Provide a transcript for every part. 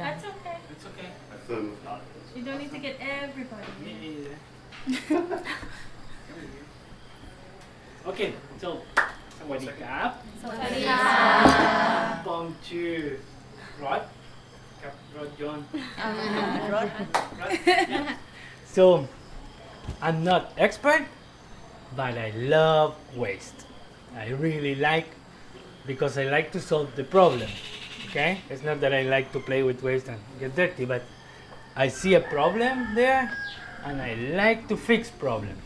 That's okay. It's okay. You don't need to get everybody. Okay, so สวัสดีครับ สวัสดีค่ะ ผมชื่อรถกับรถยนต์ รถ So I'm not expert but I love waste. I really like because I like to solve the problem. Okay? It's not that I like to play with waste and get dirty, but I see a problem there and I like to fix problem.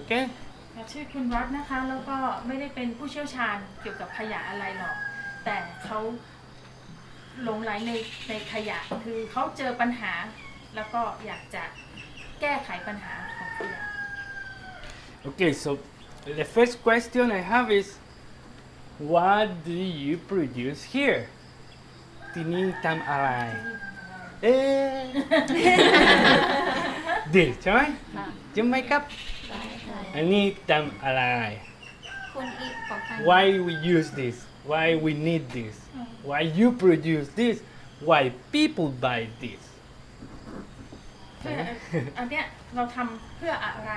Okay? ชื่อคุณรอดนะคะแล้วก็ไม่ได้เป็นผู้เชี่ยวชาญเกี่ยวกับขยะอะไรหรอกแต่เขาหลงไหลในขยะคือเขาเจอปัญหาแล้วก็อยากจะแก้ไขปัญหาของขยะ Okay, so the first question I have is what do you produce here? ที่นี่ทำอะไร ดิใช่ไหมใช่ไหมครับอันนี้ทำอะไร คุณอีกบอกกัน Why we use this? Why we need this? Why you produce this? Why people buy this? เพื่ออันเนี้ยเราทำเพื่ออะไร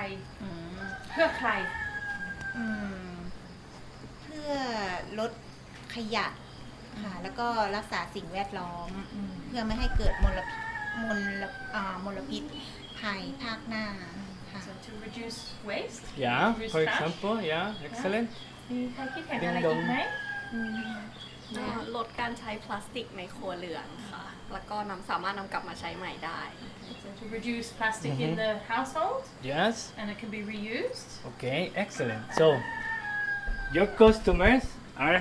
เพื่อใคร เพื่อลดขยะค่ะแล้วก็รักษาสิ่งแวดล้อมเพื่อไม่ให้เกิดมลพิษภายภาคหน้าค่ะ So to reduce waste Yeah, reduce for trash example, yeah, excellent. มีใครคิดเห็นอะไรอีกไหม ลดการใช้พลาสติกในครัวเรือนค่ะ แล้วก็สามารถนำกลับมาใช้ใหม่ได้ So to reduce plastic in the household Yes. and it can be reused Okay, excellent. So, your customers are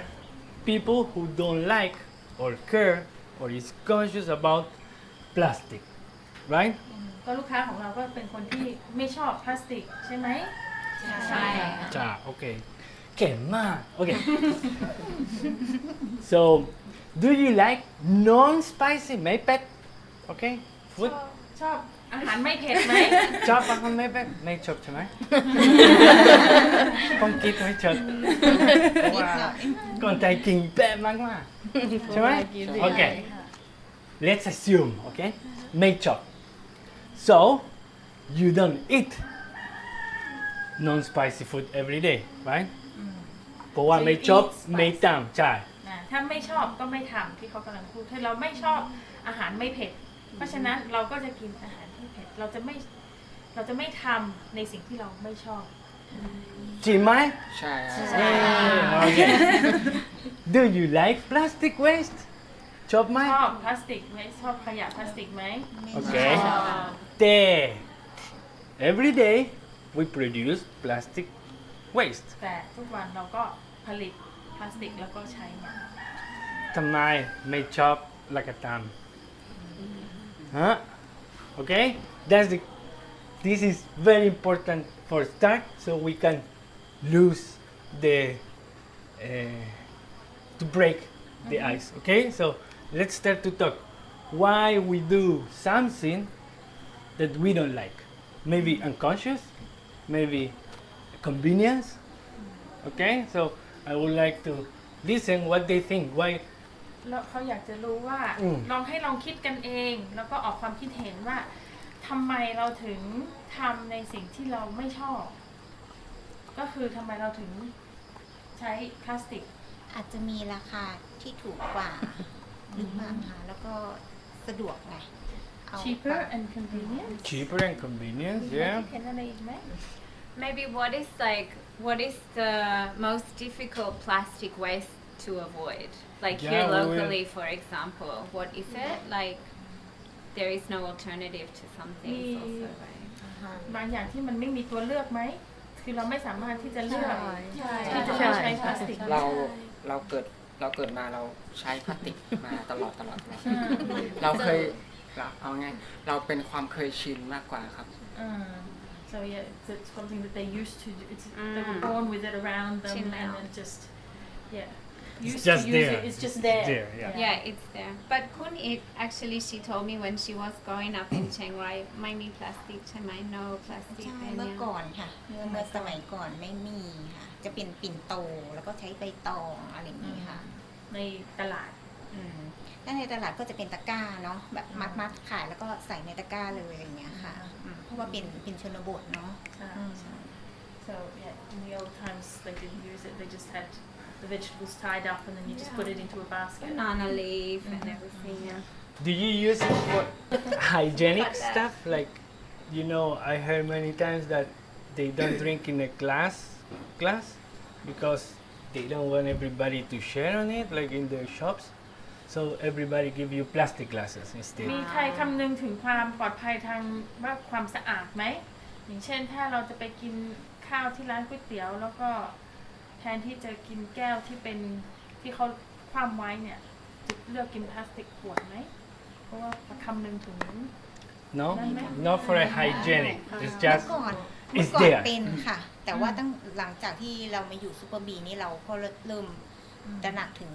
people who don't like or care or is conscious about plastic, right? ก็ลูกค้าของเราก็เป็นคนที่ไม่ชอบพลาสติกใช่ไหม ใช่ Ja, okay. Kemma. Okay. So, do you like non-spicy maypet? Okay. Food. ชอบอาหารไม่เผ็ดไหม Chop ang maypet. May chop ใช่ไหม ผมคิดไม่ชอบเพราะว่าคนไทยกินแปะมากๆใช่ไหม Okay. Let's assume, okay? May chop. So, you don't eat non-spicy food every day, right? เพราะว่าไม่ชอบไม่ตามใช่ ถ้าไม่ชอบก็ไม่ทำที่เขากำลังพูดถ้าเราไม่ชอบอาหารไม่เผ็ด เพราะฉะนั้นเราก็จะกินอาหารที่เผ็ด เราจะไม่ทำในสิ่งที่เราไม่ชอบ จริงไหม ใช่ Okay. Do you like plastic waste? ชอบไหม ชอบพลาสติกไหมชอบขยะพลาสติกไหม Okay. ชอบ แต่ every day we produce plastic waste. แต่ทุกวันเราก็ผลิตพลาสติกแล้วก็ใช้มัน ทำไมไม่ชอบละกตามฮะ Okay? This is very important for start so we can lose the to break the ice. Okay? So let's start to talk why we do something that we don't like. Maybe unconscious, maybe convenience. Okay? So I would like to listen what they think. Why แล้วเขาอยากจะรู้ว่าลองคิดกันเอง แล้วก็ออกความคิดเห็นว่าทำไมเราถึงทำในสิ่งที่เราไม่ชอบ ก็คือทำไมเราถึงใช้พลาสติก อาจจะมีราคาที่ถูกกว่าหรือเปล่าคะแล้วก็สะดวกไงเอา cheaper and convenient cheaper and convenience? มีใคร Yeah. คิดเห็นอะไรอีกไหม Maybe what is the most difficult plastic waste to avoid? Like Yeah, here we will- locally, for example, what is it? Like there is no alternative to some things also, right? บางอย่างที่มันไม่มีตัวเลือกไหม คือเราไม่สามารถที่จะเลือกที่จะใช้พลาสติก เราเกิดมาเราใช้พลาสติกมาตลอดเราเคยเอาไงเราเป็นความเคยชินมากกว่าครับ so yeah it's something that they used to do they were born with it around them and then just yeah used just to use there. it it's just there Yeah. Yeah, it's there. But Kun it actually she told me when she was growing up in Chiang Rai, my me plastic, no plastic. ใช่เมื่อก่อนค่ะเมื่อสมัยก่อนไม่มีค่ะ จะเป็นปิ่นโตแล้วก็ใช้ใบตองอะไรอย่างนี้ค่ะ ในตลาด ถ้าในตลาดก็จะเป็นตะกร้าเนาะแบบมัดขายแล้วก็ใส่ในตะกร้าเลยอย่างเงี้ยค่ะเพราะว่าเป็นชนบทเนาะ So yeah, in the old times they didn't use it. They just had the vegetables tied up and then you just put it into a basket. Banana leaf and everything. Yeah. Do you use it for hygienic stuff? Like, you know, I heard many times that they don't drink in a glass because they don't want everybody to share on it, like in their shops. So everybody give you plastic glasses มี instead. ใครคำนึงถึงความปลอดภัยทางว่าความสะอาดไหม อย่างเช่นถ้าเราจะไปกินข้าวที่ร้านก๋วยเตี๋ยว แล้วก็แทนที่จะกินแก้วที่เป็นที่เขาคว่ำไว้เนี่ยจะเลือกกินพลาสติกขวดไหม เพราะว่าคำนึงถึง No, not for a hygienic. It's just เมื่อก่อน it's เมื่อก่อน there. เป็นค่ะ แต่ว่าตั้งหลังจากที่เรามาอยู่ซูเปอร์บีนี่เราก็เริ่มตระหนักถึง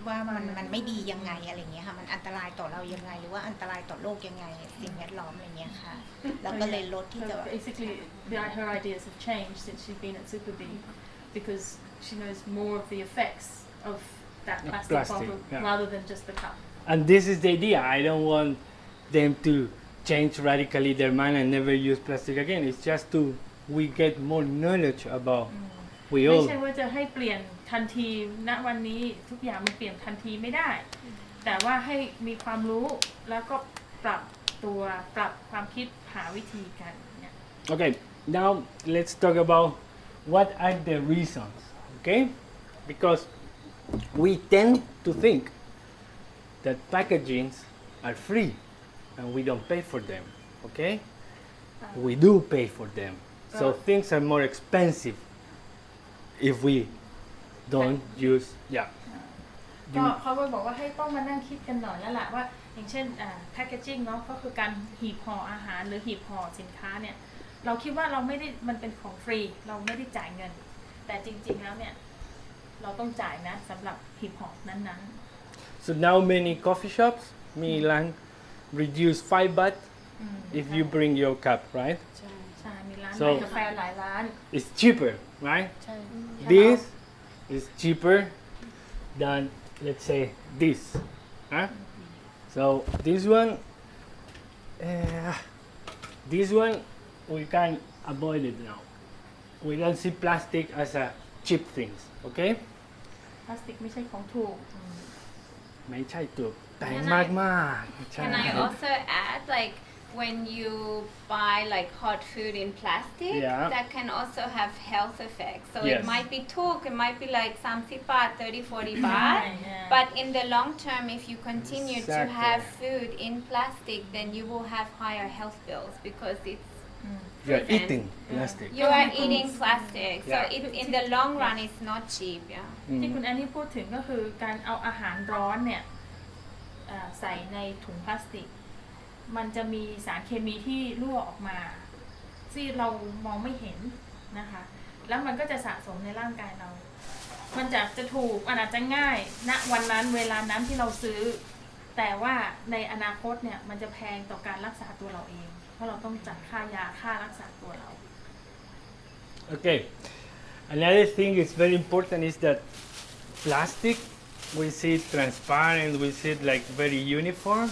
ว่ามันไม่ดียังไงอะไรเงี้ยค่ะมันอันตรายต่อเรายังไง หรือว่าอันตรายต่อโลกยังไงสิ่งแวดล้อมอะไรเงี้ยค่ะเราก็เลยลดที่จะ So basically her ideas have changed since she's been at SuperBee because she knows more of the effects of that plastic Plastic, bottle yeah. rather than just the cup. And this is the idea. I don't want them to change radically their mind and never use plastic again. It's just we get more knowledge about we ไม่ all. ใช่ว่าจะให้เปลี่ยนทันทีณวันนี้ทุกอย่างมันเปลี่ยนทันทีไม่ได้ แต่ว่าให้มีความรู้แล้วก็ปรับตัวปรับความคิดหาวิธีกันเนี่ย Okay, now let's talk about what are the reasons. Okay, because we tend to think that packagings are free and we don't pay for them. Okay, we do pay for them. So things are more expensive if we don't use. Yeah. ก็เขาก็บอกว่าให้ต้องมานั่งคิดกันหน่อยแล้วล่ะว่าอย่างเช่นแพคเกจิ้งเนาะก็คือการหีบห่ออาหารหรือหีบห่อสินค้าเนี่ยเราคิดว่าเราไม่ได้มันเป็นของฟรีเราไม่ได้จ่ายเงิน แต่จริงๆแล้วเนี่ยเราต้องจ่ายนะสำหรับหีบห่อนั้น So now many coffee shops, Milan, reduce 5 baht if you bring your cup, right? ๆใช่มีร้าน So- ขายกาแฟหลายร้าน It's cheaper, right? This is cheaper than, let's say, this. Huh? So this one we can avoid it now. We don't see plastic as a cheap things, okay? พลาสติกไม่ใช่ของถูก ไม่ใช่ถูกแต่ Can I- มากมากๆใช่ Can I also add, like, when you buy like hot food in plastic, Yeah. that can also have health effects. So Yes. it might be talk, it might be like 30 baht, 30, 40 baht. Yeah. But in the long term, if you continue to Exactly. have food in plastic, then you will have higher health bills because it's You're proven. eating plastic. You are eating plastic. So Yeah. it, in the long run, it's not cheap. Yeah. ที่คุณแอนนี่พูดถึงก็คือการเอาอาหารร้อนเนี่ยใส่ในถุงพลาสติก มันจะมีสารเคมีที่รั่วออกมาที่เรามองไม่เห็นนะคะ แล้วมันก็จะสะสมในร่างกายเรา มันจะถูกมันอาจจะง่ายณวันนั้นเวลานั้นที่เราซื้อ แต่ว่าในอนาคตเนี่ยมันจะแพงต่อการรักษาตัวเราเอง เพราะเราต้องจ่ายค่ายาค่ารักษาตัวเรา Okay. Another thing is very important is that plastic, we see it transparent, we see it like very uniform,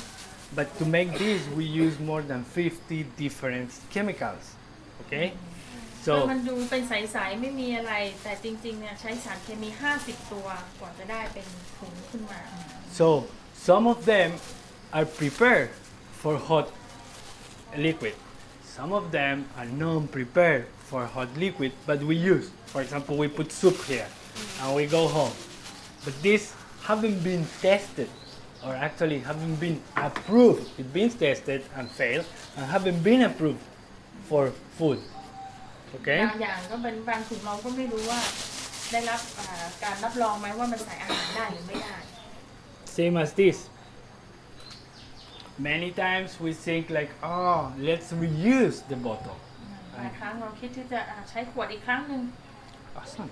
but to make this we use more than 50 different chemicals. Okay? มัน So ดูเป็นใสๆไม่มีอะไร แต่จริงๆเนี่ยใช้สารเคมี50 ตัวกว่าจะได้เป็นถุงขึ้นมา some of them are prepared for hot liquid. Some of them are non-prepared for hot liquid, but we use. For example, we put soup here and we go home. But these haven't been tested or actually haven't been approved. It's been tested and failed and haven't been approved for food. บา Okay? งอย่างก็เป็นบางถุงเราก็ไม่รู้ว่าได้รับการรับรองไหมว่ามันใส่อาหารได้หรือไม่ได้ Same as this. Many times we think like, oh, let's reuse the bottle. บางครั้งเราคิดที่จะใช้ขวดอีกครั้งหนึ่ง Awesome.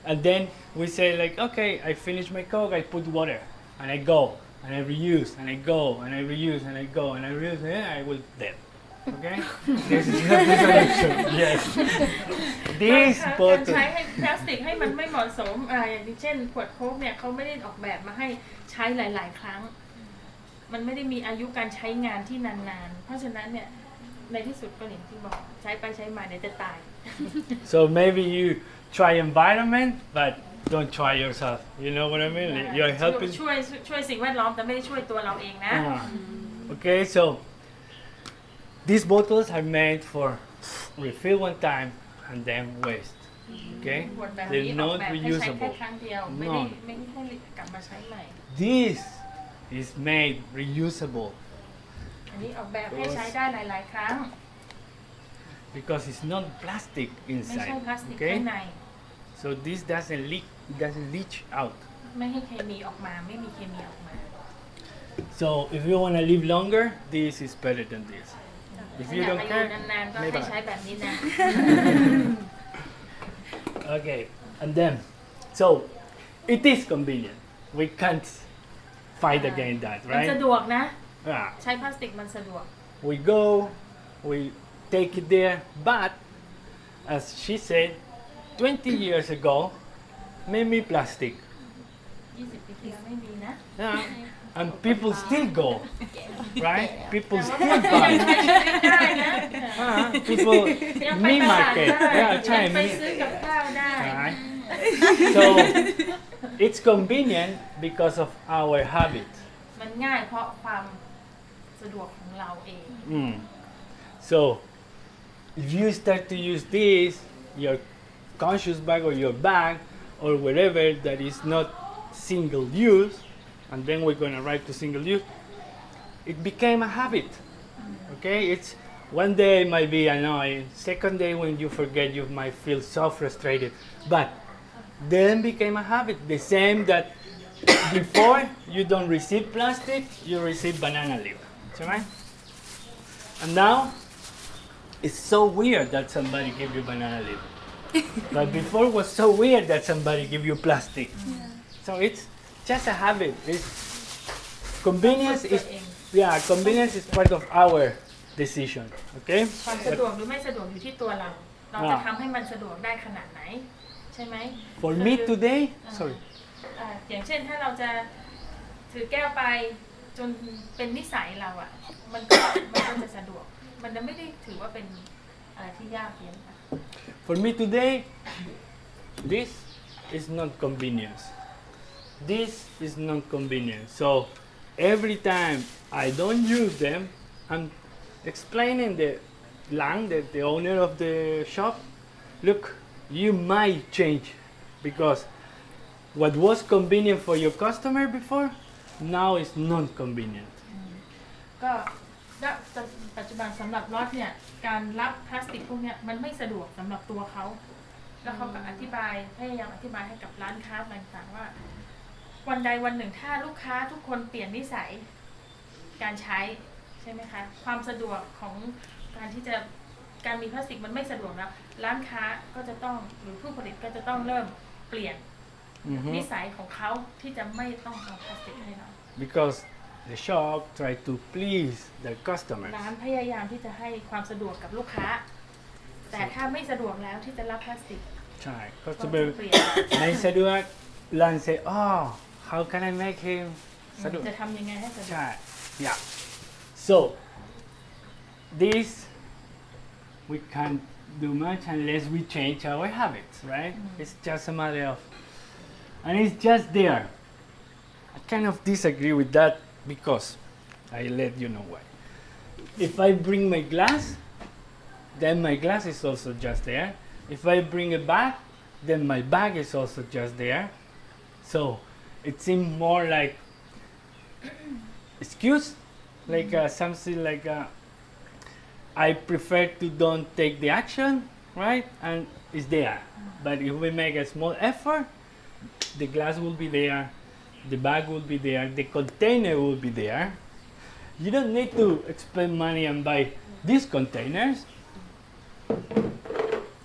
And then we say like, okay, I finish my Coke, I put water, and I go, and I reuse, and I go, and I reuse, and I go, and I reuse, and then I will dead. Okay? This is the solution. Yes. This การ bottle. ใช้ให้พลาสติกให้มันไม่เหมาะสมอย่างเช่นขวดโค้กเนี่ยเขาไม่ได้ออกแบบมาให้ใช้หลาย ๆ ครั้ง มันไม่ได้มีอายุการใช้งานที่นานๆ เพราะฉะนั้นเนี่ยในที่สุดก็อย่างที่บอกใช้ไปใช้มาเดี๋ยวจะตาย So maybe you try environment, but don't try yourself. You know what I mean? You're helping. ช่วยสิ่งแวดล้อมแต่ไม่ได้ช่วยตัวเราเองนะ Okay, so these bottles are made for refill one time and then waste. Okay, ขวดแบบนี้ they're ออก not แบบให้ใช้แค่ reusable. ครั้งเดียวไม่ได้ให้กลับมาใช้ใหม่ This is made reusable อันนี้ออกแบบให้ใช้ได้หลาย ๆ ครั้ง because it's not plastic ไม่ใช่ inside. พลาสติก Okay, ข้างใน so this doesn't leak, it doesn't leach out. ไม่ให้เคมีออกมาไม่มีเคมีออกมา So if you want to live longer, this is better than this. If ถ้า you อยาก don't อายุ care, นานๆก็ ไม่ ให้ เป็นไร ใช้แบบนี้นะ Okay, and then, so it is convenient. We can't fight against that, มันสะ right? ดวกนะ Yeah. ใช้พลาสติกมันสะดวก We go, we take it there, but as she said, 20 years ago, maybe plastic. 20 ปีที่แล้วไม่มีนะ Yeah. And people still go, right? People แต่ว่า still ก็ยัง buy. ใช้ชีวิตได้นะ People ยังไป me ตลาด market. ได้ Yeah, ยัง China ไป me. ซื้อกับข้าวได้ Right? So it's convenient because of our habit. มันง่ายเพราะความสะดวกของเราเอง So if you start to use this, your conscious bag or your bag or wherever that is not single use, and then we're going to write to single use, it became a habit. Okay, it's one day it might be annoying, second day when you forget you might feel so frustrated, but then became a habit. The same that before you don't receive plastic, you receive banana leaf. Right? And now it's so weird that somebody give you banana leaf. But before it was so weird that somebody give you plastic. So it's just a habit. It's convenience is convenience is part of our decision. Okay? ความสะดวกหรือไม่สะดวกอยู่ที่ตัวเรา เราจะทำให้มันสะดวกได้ขนาดไหน ใช่ไหม For me today, sorry. อย่างเช่นถ้าเราจะถือแก้วไปจนเป็นนิสัยเราอ่ะ มันก็จะสะดวก มันจะไม่ได้ถือว่าเป็นอะไรที่ยากเย็นค่ะ For me today, this is not convenience. This is not convenience. So every time I don't use them, I'm explaining the Lang, the owner of the shop, look, you might change because what was convenient for your customer before, now is not convenient. ก็ปัจจุบันสำหรับรถเนี่ยการรับพลาสติกพวกเนี้ยมันไม่สะดวกสำหรับตัวเขา แล้วเขาก็พยายามอธิบายให้กับร้านค้าต่างๆว่า วันใดวันหนึ่งถ้าลูกค้าทุกคนเปลี่ยนนิสัยการใช้ใช่ไหมคะความสะดวกของการมีพลาสติกมันไม่สะดวกแล้วร้านค้าก็จะต้องหรือผู้ผลิตก็จะต้องเริ่มเปลี่ยนนิสัยของเขาที่จะไม่ต้องเอาพลาสติกให้เรา Because the shop try to please their customers. ร้านพยายามที่จะให้ความสะดวกกับลูกค้า แต่ถ้าไม่สะดวกแล้วที่จะรับพลาสติก ใช่ ก็จะ customer เปลี่ยน ไม่สะดวกร้าน say oh how can I make him สะดวก จะทำยังไงให้สะดวก ใช่ yeah so this we can't do much unless we change our habits, right? It's just a matter of and it's just there. I kind of disagree with that because I let you know why. If I bring my glass, then my glass is also just there. If I bring a bag, then my bag is also just there. So it seems more like excuse, like something like I prefer to don't take the action, right? And it's there. But if we make a small effort, the glass will be there, the bag will be there, the container will be there. You don't need to spend money and buy these containers.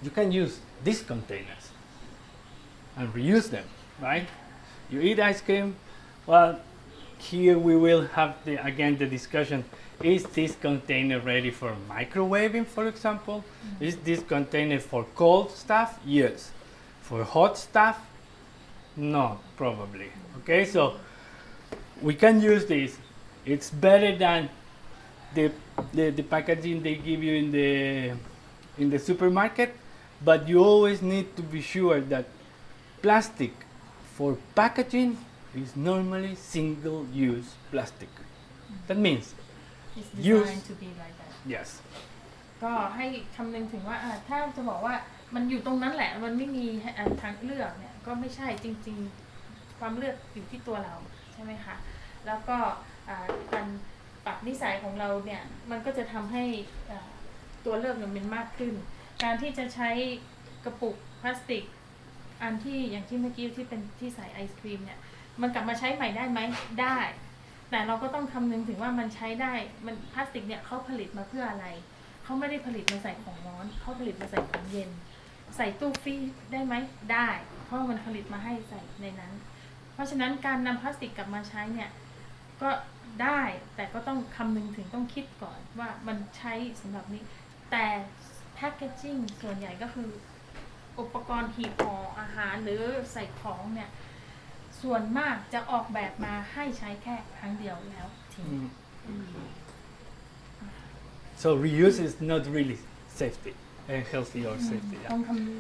You can use these containers and reuse them, right? You eat ice cream, well, here we will have again the discussion. is this container ready for microwaving, for example? Is this container for cold stuff? Yes. For hot stuff? No, probably. Okay, so we can use this. It's better than the packaging they give you in the supermarket, but you always need to be sure that plastic for packaging is normally single-use plastic. That means It's Use- designed to be like that yes. ก็ให้คำนึงถึงว่าถ้าจะบอกว่ามันอยู่ตรงนั้นแหละมันไม่มีทางเลือกเนี่ยก็ไม่ใช่จริงๆความเลือกอยู่ที่ตัวเราใช่ไหมคะแล้วก็การปรับนิสัยของเราเนี่ยมันก็จะทำให้ตัวเลือกเนี่ยมันมากขึ้น การที่จะใช้กระปุกพลาสติกอันที่อย่างที่เมื่อกี้ที่เป็นที่ใส่ไอศครีมเนี่ยมันกลับมาใช้ใหม่ได้ไหมได้ แต่เราก็ต้องคำนึงถึงว่ามันใช้ได้มันพลาสติกเนี่ยเขาผลิตมาเพื่ออะไรเขาไม่ได้ผลิตมาใส่ของร้อนเขาผลิตมาใส่ของเย็นใส่ตู้ฟรีซได้ไหมได้เพราะมันผลิตมาให้ใส่ในนั้นเพราะฉะนั้นการนำพลาสติกกลับมาใช้เนี่ยก็ได้แต่ก็ต้องคำนึงถึงต้องคิดก่อนว่ามันใช้สำหรับนี้แต่แพคเกจจิ้งส่วนใหญ่ก็คืออุปกรณ์หีบห่ออาหารหรือใส่ของเนี่ยส่วนมากจะออกแบบมาให้ใช้แค่ครั้งเดียวแล้วทิ้ง So reuse is not really safety and healthy or safety. ต้องคำนึง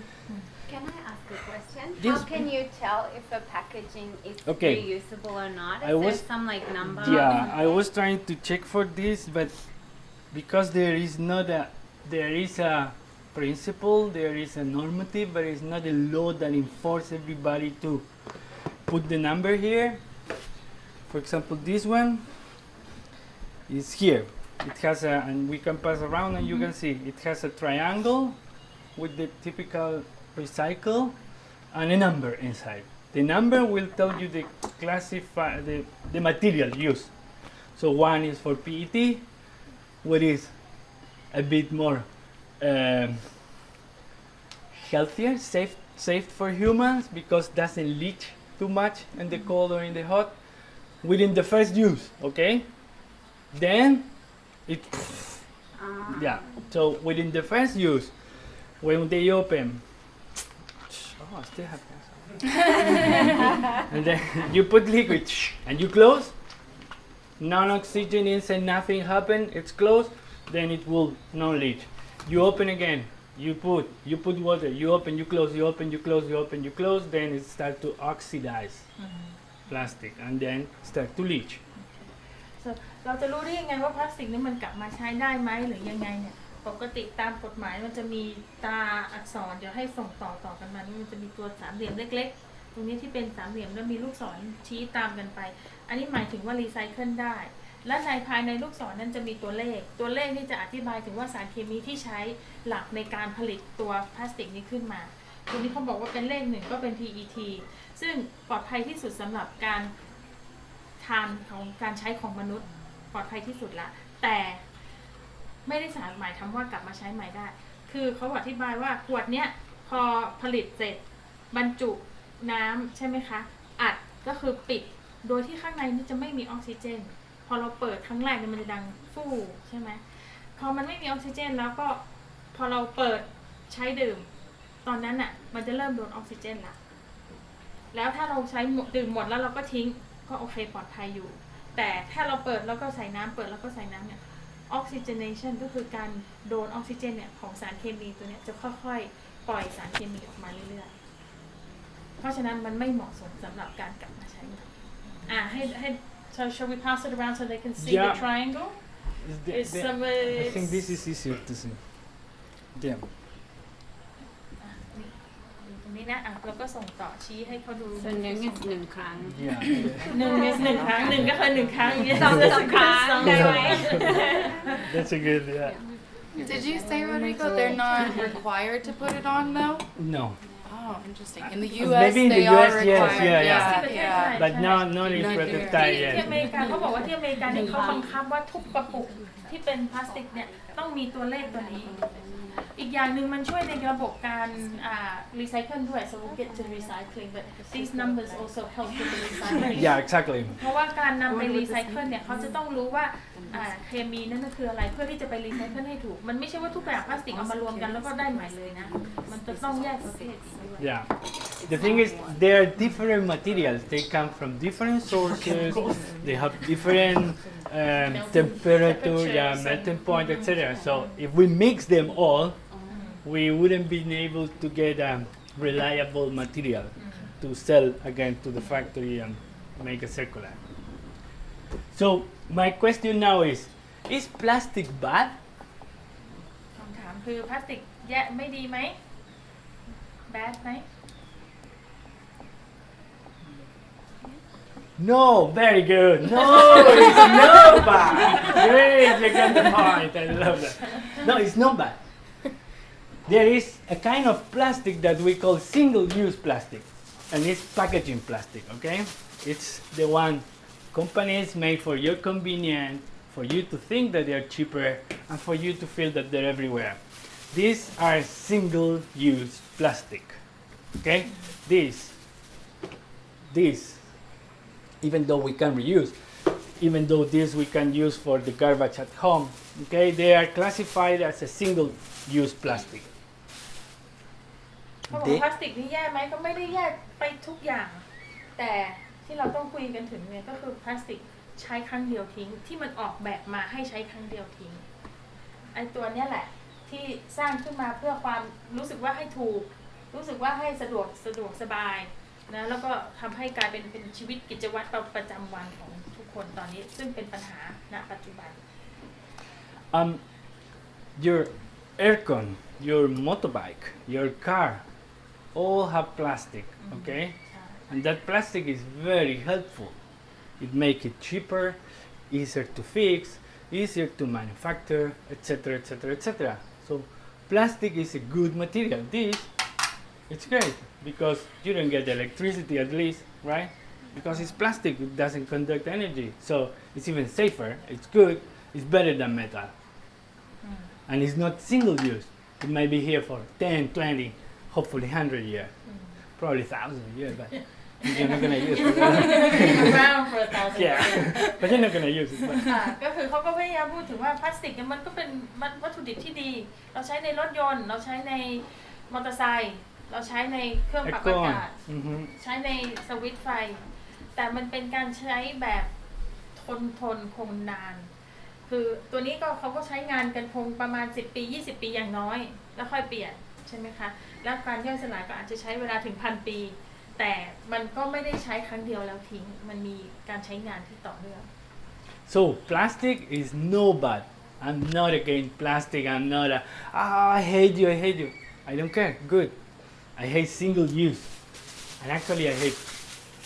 Can I ask a question? Yes. How can you tell if a packaging is Okay. reusable or not? Is I there was- some like number? Yeah, I was trying to check for this, but because there is a principle, there is a normative, but it's not a law that enforces everybody to put the number here. For example, this one is here. It has and we can pass around and you can see it has a triangle with the typical recycle and a number inside. The number will tell you the material used. So one is for PET, what is a bit more healthier, safe for humans because doesn't leach too much in the cold or in the hot within the first use. Okay, then it yeah. So within the first use, when they open, oh, I still have this. And then you put liquid and you close. Non-oxygen inside, nothing happen. It's closed. Then it will not leach. You open again. You put water. You open. You close. You open. You close. You open. You close. Then it starts to oxidize plastic and then start to leach. So เราจะรู้ได้ยังไงว่าพลาสติกนี้มันกลับมาใช้ได้ไหมหรือยังไงเนี่ยปกติตามกฎหมายมันจะมีตราอักษรเดี๋ยวให้ส่งต่อกันมานี่มันจะมีตัวสามเหลี่ยมเล็กๆตรงนี้ที่เป็นสามเหลี่ยมแล้วมีลูกศรชี้ตามกันไปอันนี้หมายถึงว่ารีไซเคิลได้และในภายในลูกศรนั้นจะมีตัวเลขนี่จะอธิบายถึงว่าสารเคมีที่ใช้หลักในการผลิตตัวพลาสติกนี้ขึ้นมาตัวนี้เขาบอกว่าเป็นเลข1ก็เป็น PET ซึ่งปลอดภัยที่สุดสำหรับการทานของการใช้ของมนุษย์ปลอดภัยที่สุดละแต่ไม่ได้หมายว่ากลับมาใช้ใหม่ได้คือเขาอธิบายว่าขวดเนี้ยพอผลิตเสร็จบรรจุน้ำใช่ไหมคะอัดก็คือปิดโดยที่ข้างในนี่จะไม่มีออกซิเจนพอเราเปิดครั้งแรกเนี่ยมันจะดังฟู่ใช่ไหมพอมันไม่มีออกซิเจนแล้วก็พอเราเปิดใช้ดื่มตอนนั้นอ่ะมันจะเริ่มโดนออกซิเจนละแล้วถ้าเราใช้ดื่มหมดแล้วเราก็ทิ้งก็โอเคปลอดภัยอยู่แต่ถ้าเราเปิดแล้วก็ใส่น้ำเปิดแล้วก็ใส่น้ำเนี่ยออกซิเจเนชันก็คือการโดนออกซิเจนเนี่ยของสารเคมีตัวเนี้ยจะค่อยๆปล่อยสารเคมีออกมาเรื่อยๆเพราะฉะนั้นมันไม่เหมาะสมสำหรับการกลับมาใช้ใหม่ให้ so shall we pass it around so they can see the Yeah. triangle It's some, I think this is easier to see. Yeah. ตรงนี้นะเราก็ส่งต่อชี้ให้เขาดู So 1 is 1 ครั้ง Yeah. หนึ่งครั้งหนึ่งก็คือ1 ครั้ง สองครั้งได้ไหม That's a good. Yeah. Did you say, Rodrigo, they're not required to put it on though? No, Oh, interesting. In the U.S., maybe in they the US, are yes, required. yeah. But not in Not prototype ที่ yet. อเมริกาเขาบอกว่าที่อเมริกาเนี่ยเขาบังคับว่าทุกกระปุก ที่เป็นพลาสติกเนี่ยต้องมีตัวเลขตัวนี้ อีกอย่างหนึ่งมันช่วยในระบบการรีไซเคิลด้วย so we'll get to recycling but these numbers also help with the recycling Yeah, exactly. เพราะว่าการนำไปรีไซเคิลเนี่ยเขาจะต้องรู้ว่าเคมีนั่นก็คืออะไรเพื่อที่จะไปรีไซเคิลให้ถูกมันไม่ใช่ว่าทุกแบบพลาสติกเอามารวมกันแล้วก็ได้ใหม่เลยนะมันจะต้องแยกประเภทอีกด้วย Yeah. The thing is, there are different materials. They come from different sources. They have different temperature, yeah, melting point, etc. So if we mix them all, we wouldn't be able to get a reliable material to sell again to the factory and make a circular. So my question now is plastic bad? คำถามคือพลาสติกแย่ไม่ดีไหม bad ไหม No, very good. No, it's not bad. Great, you got the point. I love that. No, it's not bad. There is a kind of plastic that we call single-use plastic, and it's packaging plastic, okay? It's the one companies make for your convenience, for you to think that they are cheaper, and for you to feel that they're everywhere. These are single-use plastic, okay? These, even though we can reuse, even though this we can use for the garbage at home, okay, they are classified as a single-use plastic. เขาบอกว่าพลาสติกนี่แย่ไหมก็ไม่ได้แย่ไปทุกอย่าง แต่ที่เราต้องคุยกันถึงเนี่ยก็คือพลาสติกใช้ครั้งเดียวทิ้งที่มันออกแบบมาให้ใช้ครั้งเดียวทิ้งไอ้ตัวเนี้ยแหละที่สร้างขึ้นมาเพื่อความรู้สึกว่าให้ถูกรู้สึกว่าให้สะดวกสบายนะแล้วก็ทำให้กลายเป็นชีวิตกิจวัตรประจำวันของทุกคนตอนนี้ซึ่งเป็นปัญหาณปัจจุบัน Your aircon, your motorbike, your car, all have plastic, okay? And that plastic is very helpful. It makes it cheaper, easier to fix, easier to manufacture, etc., etc., etc. So plastic is a good material. This, it's great because you don't get electricity at least, right? Because it's plastic, it doesn't conduct energy. So it's even safer, it's good, it's better than metal. And it's not single use. It might be here for 10, 20, hopefully 100 years. Probably 1,000 years, but you're not going to use it. around for 1,000 Yeah, but you're not going to use it. But ก็คือเขาก็พยายามพูดถึงว่าพลาสติกเนี่ยมันก็เป็นวัตถุดิบที่ดี เราใช้ในรถยนต์ เราใช้ในมอเตอร์ไซค์ เราใช้ในเครื่องปรับอากาศ ใช้ในสวิตช์ไฟ แต่มันเป็นการใช้แบบทนคงนาน คือตัวนี้ก็เขาก็ใช้งานกันคงประมาณ10 ปี 20 ปีอย่างน้อย แล้วค่อยเปลี่ยนใช่ไหมคะ แล้วการย่อยสลายก็อาจจะใช้เวลาถึง1,000 ปี แต่มันก็ไม่ได้ใช้ครั้งเดียวแล้วทิ้ง มันมีการใช้งานที่ต่อเนื่อง so plastic is no bad. I'm not against plastic. I'm not I hate you, I hate you. I don't care. Good. I hate single use. And actually I hate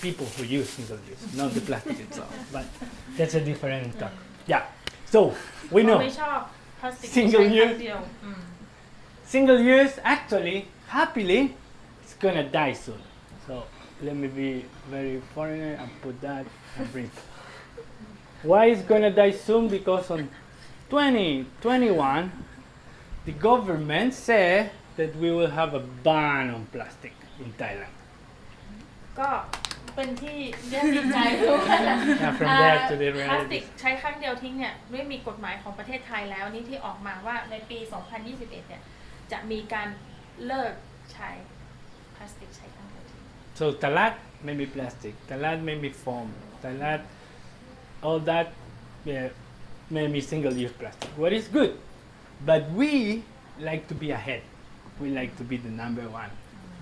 people who use single use, not the plastic itself. But that's a different talk. Yeah. So we know ไม่ชอบพลาสติก Single ใช้ครั้ง use เดียว single use actually, happily, it's gonna die soon. So let me be very foreigner and put that and bring. Why it's gonna die soon? Because on 2021, the government said that we will have a ban on plastic in Thailand. ก็เป็นที่เรียกดีใจเพราะว่า from there to the พลาสติก reality. ใช้ครั้งเดียวทิ้งเนี่ยไม่มีกฎหมายของประเทศไทยแล้วนี่ที่ออกมาว่าในปี 2021 เนี่ยจะมีการเลิกใช้พลาสติกใช้ครั้งเดียวทิ้ง So talat may be plastic, talat may be foam, talat, all that may be single-use plastic. What is good, but we like to be ahead. We like to be the number one.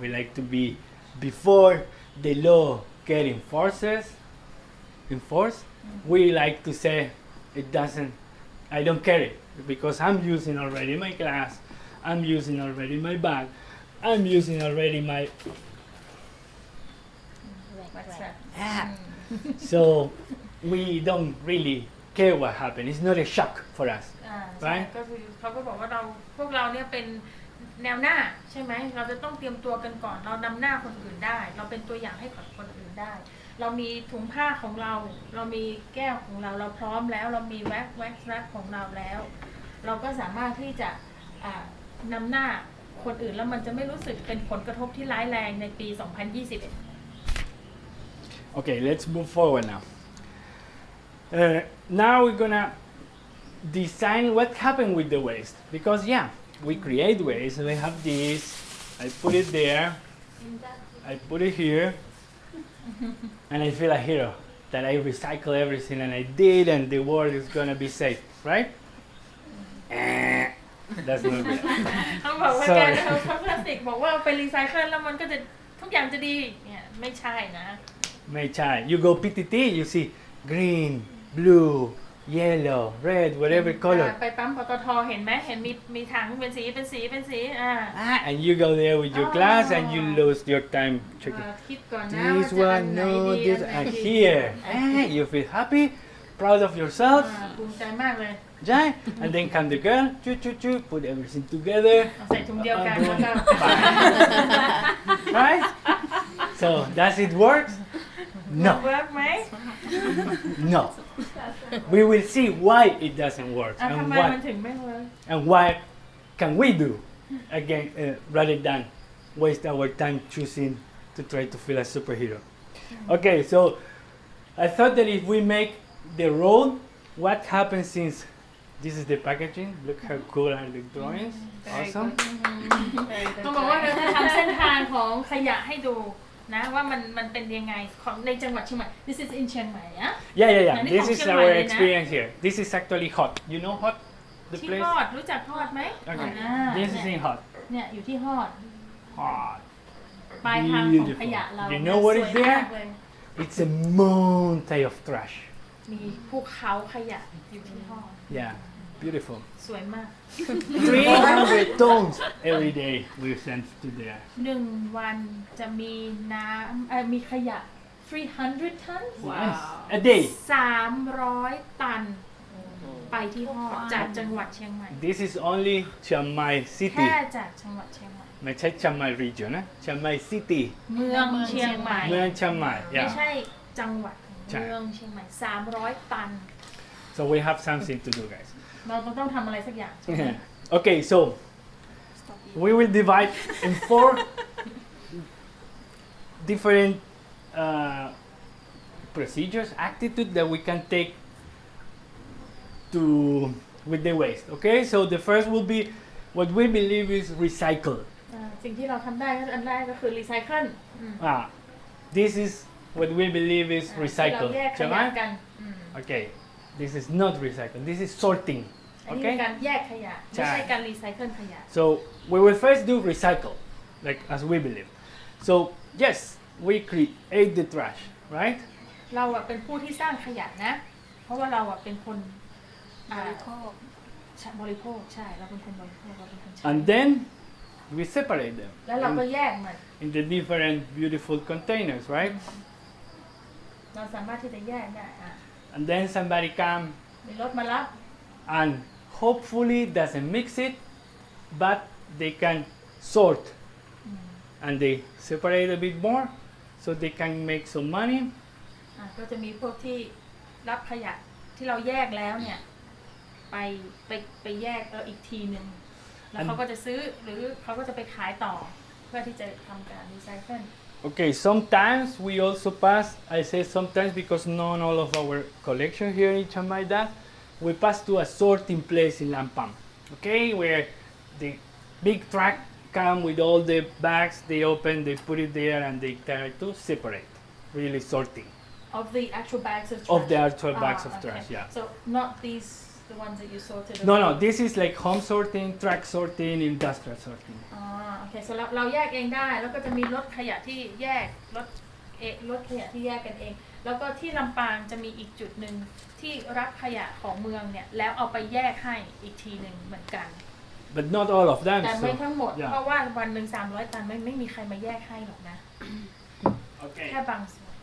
We like to be before the law get enforced. We like to say it doesn't. I don't care it because I'm using already my glass. I'm using already my bag. I'm using already my. Yeah. So we don't really care what happened. It's not a shock for us. ใช่ก็คือเขาก็บอกว่าพวกเราเนี่ยเป็นแนวหน้าใช่ไหมเราจะต้องเตรียมตัวกันก่อนเรานำหน้าคนอื่นได้ เราเป็นตัวอย่างให้กับคนอื่นได้ เรามีถุงผ้าของเรา เรามีแก้วของเราเราพร้อมแล้วเรามีแว็กซ์แรปของเราแล้ว เราก็สามารถที่จะนำหน้าคนอื่นแล้วมันจะไม่รู้สึกเป็นผลกระทบที่ร้ายแรงในปี 2021 Okay, let's move forward now. Now we're gonna design what happened with the waste because yeah, we create waste. We have this. I put it there. I put it here, and I feel a hero that I recycle everything and I did, and the world is gonna be safe, right? That's not good. เขาบอกว่า Sorry. การเอาพลาสติกบอกว่าเอาไปรีไซเคิลแล้วมันก็จะทุกอย่างจะดีเนี่ยไม่ใช่นะ May chai. You go PTT, you see green, blue, yellow, red, whatever color. ไปปั๊มปตทเห็นไหมเห็นมีถังเป็นสีAnd you go there with your glass and you lose your time checking. คิดก่อนนะ This ว่าจะอัน one, ไหน no, ดี this, อันไหน and ดี here. You feel happy, proud of yourself. ภูมิใจมากเลย Yeah? And then come the girl, put everything together. เอาใส่ถุงเดียวกันแล้วก็ Right? So, does it work? No. เวิร์กไหม No. We will see why it doesn't work ทำ and ไม what มันถึงไม่เวิร์ก and what can we do again rather than waste our time choosing to try to feel a superhero. Okay, so I thought that if we make the road, what happens since this is the packaging? Look how cool are the drawings. Awesome. ต้องบอกว่าเราจะทำเส้นทางของขยะให้ดูนะว่ามันเป็นยังไงของในจังหวัดเชียงใหม่ This is in เชียงใหม่อะ Yeah. And This it's is from our Chiang Mai, experience here. This is actually hot. You know hot? The ที่ place? ฮอดรู้จักฮอดไหม Okay. อ่า This is in hot. เนี่ยอยู่ที่ฮอด Hot. ปลายทางของขยะเรา You know what ส is วย there? มากเลย It's a mountain of trash. มีภูเขาขยะอยู่ที่ฮอด Yeah, beautiful. สวยมาก 300 tons every day we send to there. 1 วันจะมีน้ำมีขยะ 300 ตัน Nice. A day. 300 ตัน ไปที่ฮอดจากจังหวัดเชียงใหม่ This is only Chiang Mai แค่ City. จากจังหวัดเชียงใหม่ ไม่ใช่ Chiang Mai region, eh? Chiang Mai City. เมืองเชียงใหม่ เมือง Chiang Mai. ไม่ใช่ Yeah. จังหวัด ใช่ เมืองเชียงใหม่ 300 ตัน So we have something to do, guys. เราต้องทำอะไรสักอย่าง Okay, so we will divide in 4 different procedures, attitude that we can take to with the waste. Okay, so the first will be what we believe is recycle. สิ่งที่เราทำได้ก็อันแรกก็คือรีไซเคิล This is what we believe is ที่เรา recycle. แยกข ใช่ไหม ยะกัน Okay, this is not recycle. This is sorting. อันนี้เป็น Okay. การแยกขยะ ใช่ ไม่ใช่การรีไซเคิลขยะ So we will first do recycle, like as we believe. So yes, we create the trash, right? เราอะเป็นผู้ที่สร้างขยะนะ เพราะว่าเราอะเป็นคน บริโภค บริโภคใช่เราเป็นคนบริโภคเราเป็นคนใช้ And then we separate them แล้วเราก็แยกมัน in the different beautiful containers, right? เราสามารถที่จะแยกได้ And then somebody come มีรถมารับ and hopefully doesn't mix it, but they can sort and they separate a bit more so they can make some money. ก็จะมีพวกที่รับขยะที่เราแยกแล้วเนี่ยไปแยกอีกทีหนึ่งแล้วเขาก็จะซื้อหรือเขาก็จะไปขายต่อเพื่อที่จะทำการรีไซเคิล Okay, sometimes we also pass, I say sometimes because not all of our collection here in Chiang Mai that, we pass to a sorting place in Lampam, okay, where the big truck come with all the bags, they open, they put it there and they try to separate, really sorting. of the actual bags of trash. Of the actual bags of okay. trash, yeah. So not these the ones that you sorted. No, this is like home sorting, truck sorting, industrial sorting. โอเค so เราแยกเองได้แล้วก็จะมีรถขยะที่แยกรถขยะที่แยกกันเอง แล้วก็ที่ลำปางจะมีอีกจุดหนึ่งที่รับขยะของเมืองเนี่ยแล้วเอาไปแยกให้อีกทีหนึ่งเหมือนกัน But not all of them. แต่ไม่ So, ทั้งหมด yeah. เพราะว่าวันหนึ่ง300 ตันไม่มีใครมาแยกให้หรอกนะ Okay. แค่บางส่วน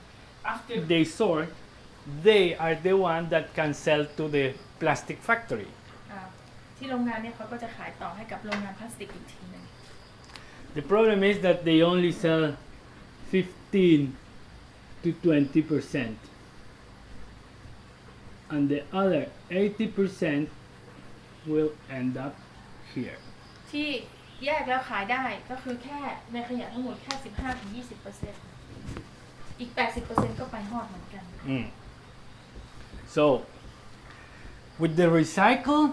After they sort, they are the one that can sell to the plastic factory. ที่โรงงานเนี่ยเขาก็จะขายต่อให้กับโรงงานพลาสติกอีกทีหนึง The problem is that they only sell 15 to 20%. And the other 80% will end up here. ที่แยกแล้วขายได้ก็คือแค่ในขยะทั้งหมดแค่ 15-20%อีก 80% ก็ไปฮอดเหมือนกัน So, with the recycle,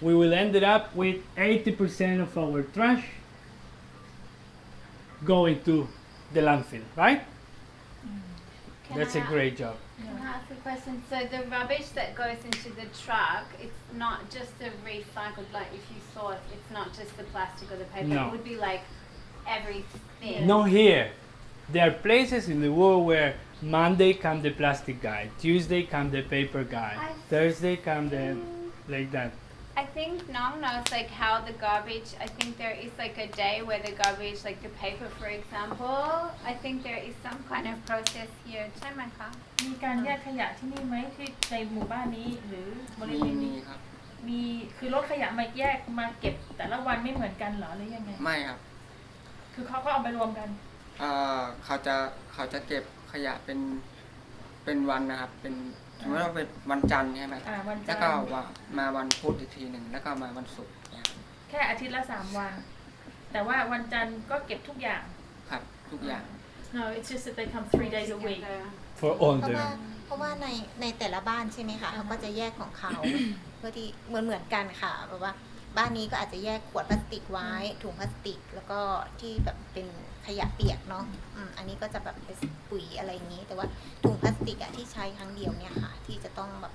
we will end up with 80% of our trash going to the landfill, right? That's a great job. Can I ask a question? So the rubbish that goes into the truck, it's not just the recycled, like if you saw it, it's not just the plastic or the paper. No. It would be like everything. Not here. There are places in the world where Monday come the plastic guy, Tuesday come the paper guy, Thursday come the like that. I think Nong knows like how the garbage, I think there is like a day where the garbage, like the paper for example, I think there is some kind of process here. ใช่ไหมคะ มีการแยกขยะที่นี่ไหมที่ในหมู่บ้านนี้หรือบริเวณ มี นี้ ครับ มีคือรถขยะมาแยกมาเก็บแต่ละวันไม่เหมือนกันเหรอหรือยังไง ไม่ครับ คือเขาก็เอาไปรวมกัน เขาจะเก็บขยะเป็นวันนะครับ เป็นสมมติว่าเป็นวันจันทร์ใช่ไหม วันจั แล้ น ว ท ก็ ร์ มาวันพุธอีกทีหนึ่งแล้วก็มาวันศุกร์นะครับ แค่อาทิตย์ละ3 วัน แต่ว่าวันจันทร์ก็เก็บทุกอย่าง ครับทุกอย่าง No it's just that they come 3 days a week For all เพราะว่าในแต่ละบ้านใช่ไหมคะเขาก็จะแยกของเขา เพื่อที่เหมือนกันค่ะแบบว่าบ้านนี้ก็อาจจะแยกขวดพลาสติกไว้ถุงพลาสติกแล้วก็ที่แบบเป็นขยะเปียกเนาะอันนี้ก็จะแบบเป็นปุ๋ยอะไรอย่างนี้ แต่ว่าถุงพลาสติกอะที่ใช้ครั้งเดียวเนี่ยค่ะ ที่จะต้องแบบ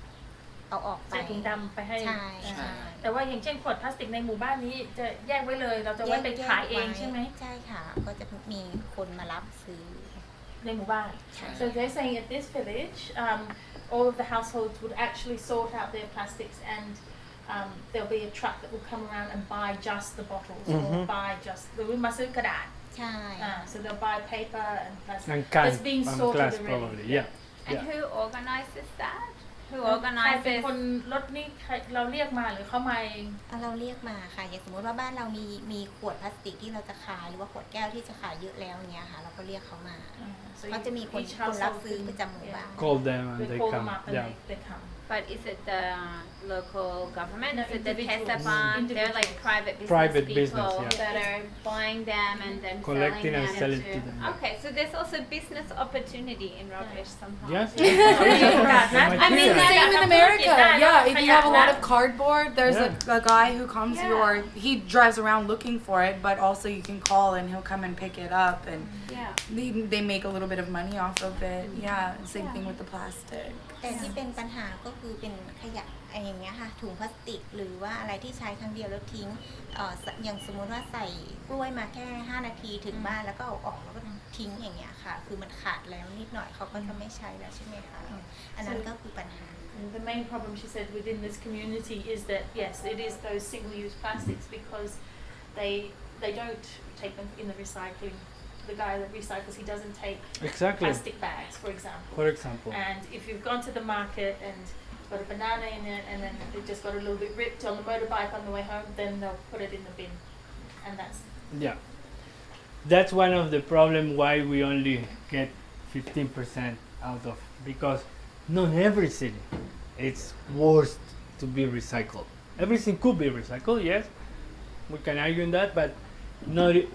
เอาออกไป ใส่ถุงดำไปให้ ใช่ใช่ แต่ว่าอย่างเช่นขวดพลาสติกในหมู่บ้านนี้จะแยกไว้เลย เราจะไว้ไปขายเองใช่ไหม ใช่ค่ะ ก็จะมีคนมารับซื้อ ในหมู่บ้าน So they're saying at this village all of the households would actually sort out their plastics and there'll be a truck that will come around and buy just the bottles or buy just หรือมาซื้อกระดาษ ใช่ so they'll buy paper and plastic and cans that's being and sorted glass already probably, yeah. And Yeah. who organizes that? Who ใครเป็น organizes? คนรถนี่ใครเราเรียกมาหรือเขามาเอง เราเรียกมาค่ะ อย่างสมมติว่าบ้านเรามีขวดพลาสติกที่เราจะขายหรือว่าขวดแก้วที่จะขายเยอะแล้วเนี้ยค่ะ เราก็เรียกเขามา So เขาจะมีคน each รับ household ซื้อประจำหมู่บ้าน Call them and they they call come. them up and Yeah. they come But is it the local government? No, Is it the individuals. Tesaban? They're like Individuals. private business Private people business, yeah. that are buying them and then Collecting and selling selling them to them. Okay, so there's also business opportunity in rubbish somehow. Yes. I mean, Yeah. same in America. Yeah, if you have a lot of cardboard, there's Yeah. a guy who comes Yeah. he drives around looking for it, but also you can call and he'll come and pick it up, and Yeah. they make a little bit of money off of it. Yeah, same thing with the plastic. แต่ที่เป็นปัญหาก็คือเป็นขยะอะไรอย่างเงี้ยค่ะ ถุงพลาสติกหรือว่าอะไรที่ใช้ครั้งเดียวแล้วทิ้งอย่างสมมุติว่าใส่กล้วยมาแค่5 นาทีถึงบ้านแล้วก็เอาออกแล้วก็ทิ้งอย่างเงี้ยค่ะ คือมันขาดแล้วนิดหน่อยเขาก็จะไม่ใช้แล้วใช่ไหมคะอันนั้นก็คือปัญหา And the main problem, she said, within this community is that yes, it is those single-use plastics because they don't take them in the recycling. The guy that recycles, he doesn't take Exactly. plastic bags, for example. For example. And if you've gone to the market and got a banana in it and then it just got a little bit ripped on the motorbike on the way home, then they'll put it in the bin. And that's Yeah. That's one of the problem why we only get 15% out of, because not everything it's worth to be recycled. Everything could be recycled, yes. We can argue on that, but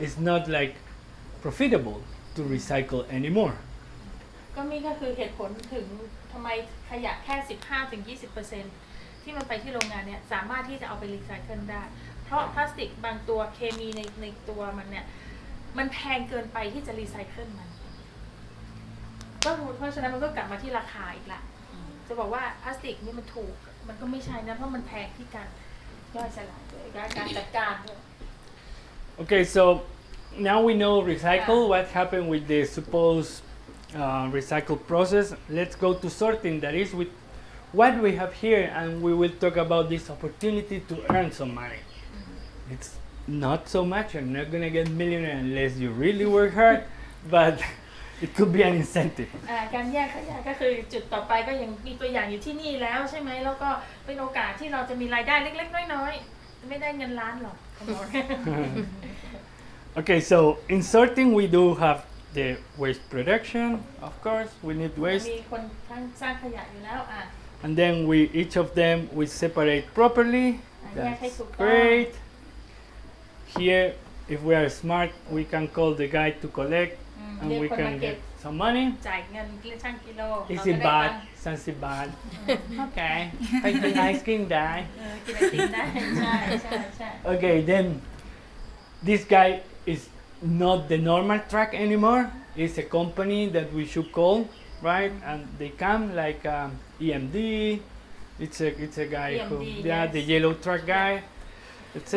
it's not like profitable to recycle anymore. ก็นี่ก็คือเหตุผลถึงทำไมขยะแค่ 15-20% ที่มันไปที่โรงงานเนี่ยสามารถที่จะเอาไปรีไซเคิลได้ เพราะพลาสติกบางตัวเคมีในตัวมันเนี่ยมันแพงเกินไปที่จะรีไซเคิลมันก็เพราะฉะนั้นมันก็กลับมาที่ราคาอีกละจะบอกว่าพลาสติกนี่มันถูกมันก็ไม่ใช่นะเพราะมันแพงที่การย่อยสลายด้วยการจัดการด้วย Okay, so now we know recycle, what happened with the supposed recycle process. Let's go to sorting, that is with what we have here, and we will talk about this opportunity to earn some money. It's not so much, you're not gonna get millionaire unless you really work hard, but it could be an incentive. การแยกขยะก็คือจุดต่อไปก็ยังมีตัวอย่างอยู่ที่นี่แล้วใช่ไหมแล้วก็เป็นโอกาสที่เราจะมีรายได้เล็กๆน้อยๆไม่ได้เงินล้านหรอก Okay, so in sorting we do have the waste production. Of course, we need waste, มีคนสร้างขยะอยู่แล้วand then we each of them we separate properly. That's great. Here, if we are smart, we can call the guy to collect, and we can get some money. จ่ายเงินช่างกิโล Is it bad? Sounds bad. Okay. Thank you, ice cream guy. กินไอติมได้ใช่ Okay, then this guy is not the normal truck anymore. It's a company that we should call, right? And they come like EMD. It's a guy who, EMD, yeah, yes. the yellow truck guy, ก็ etc.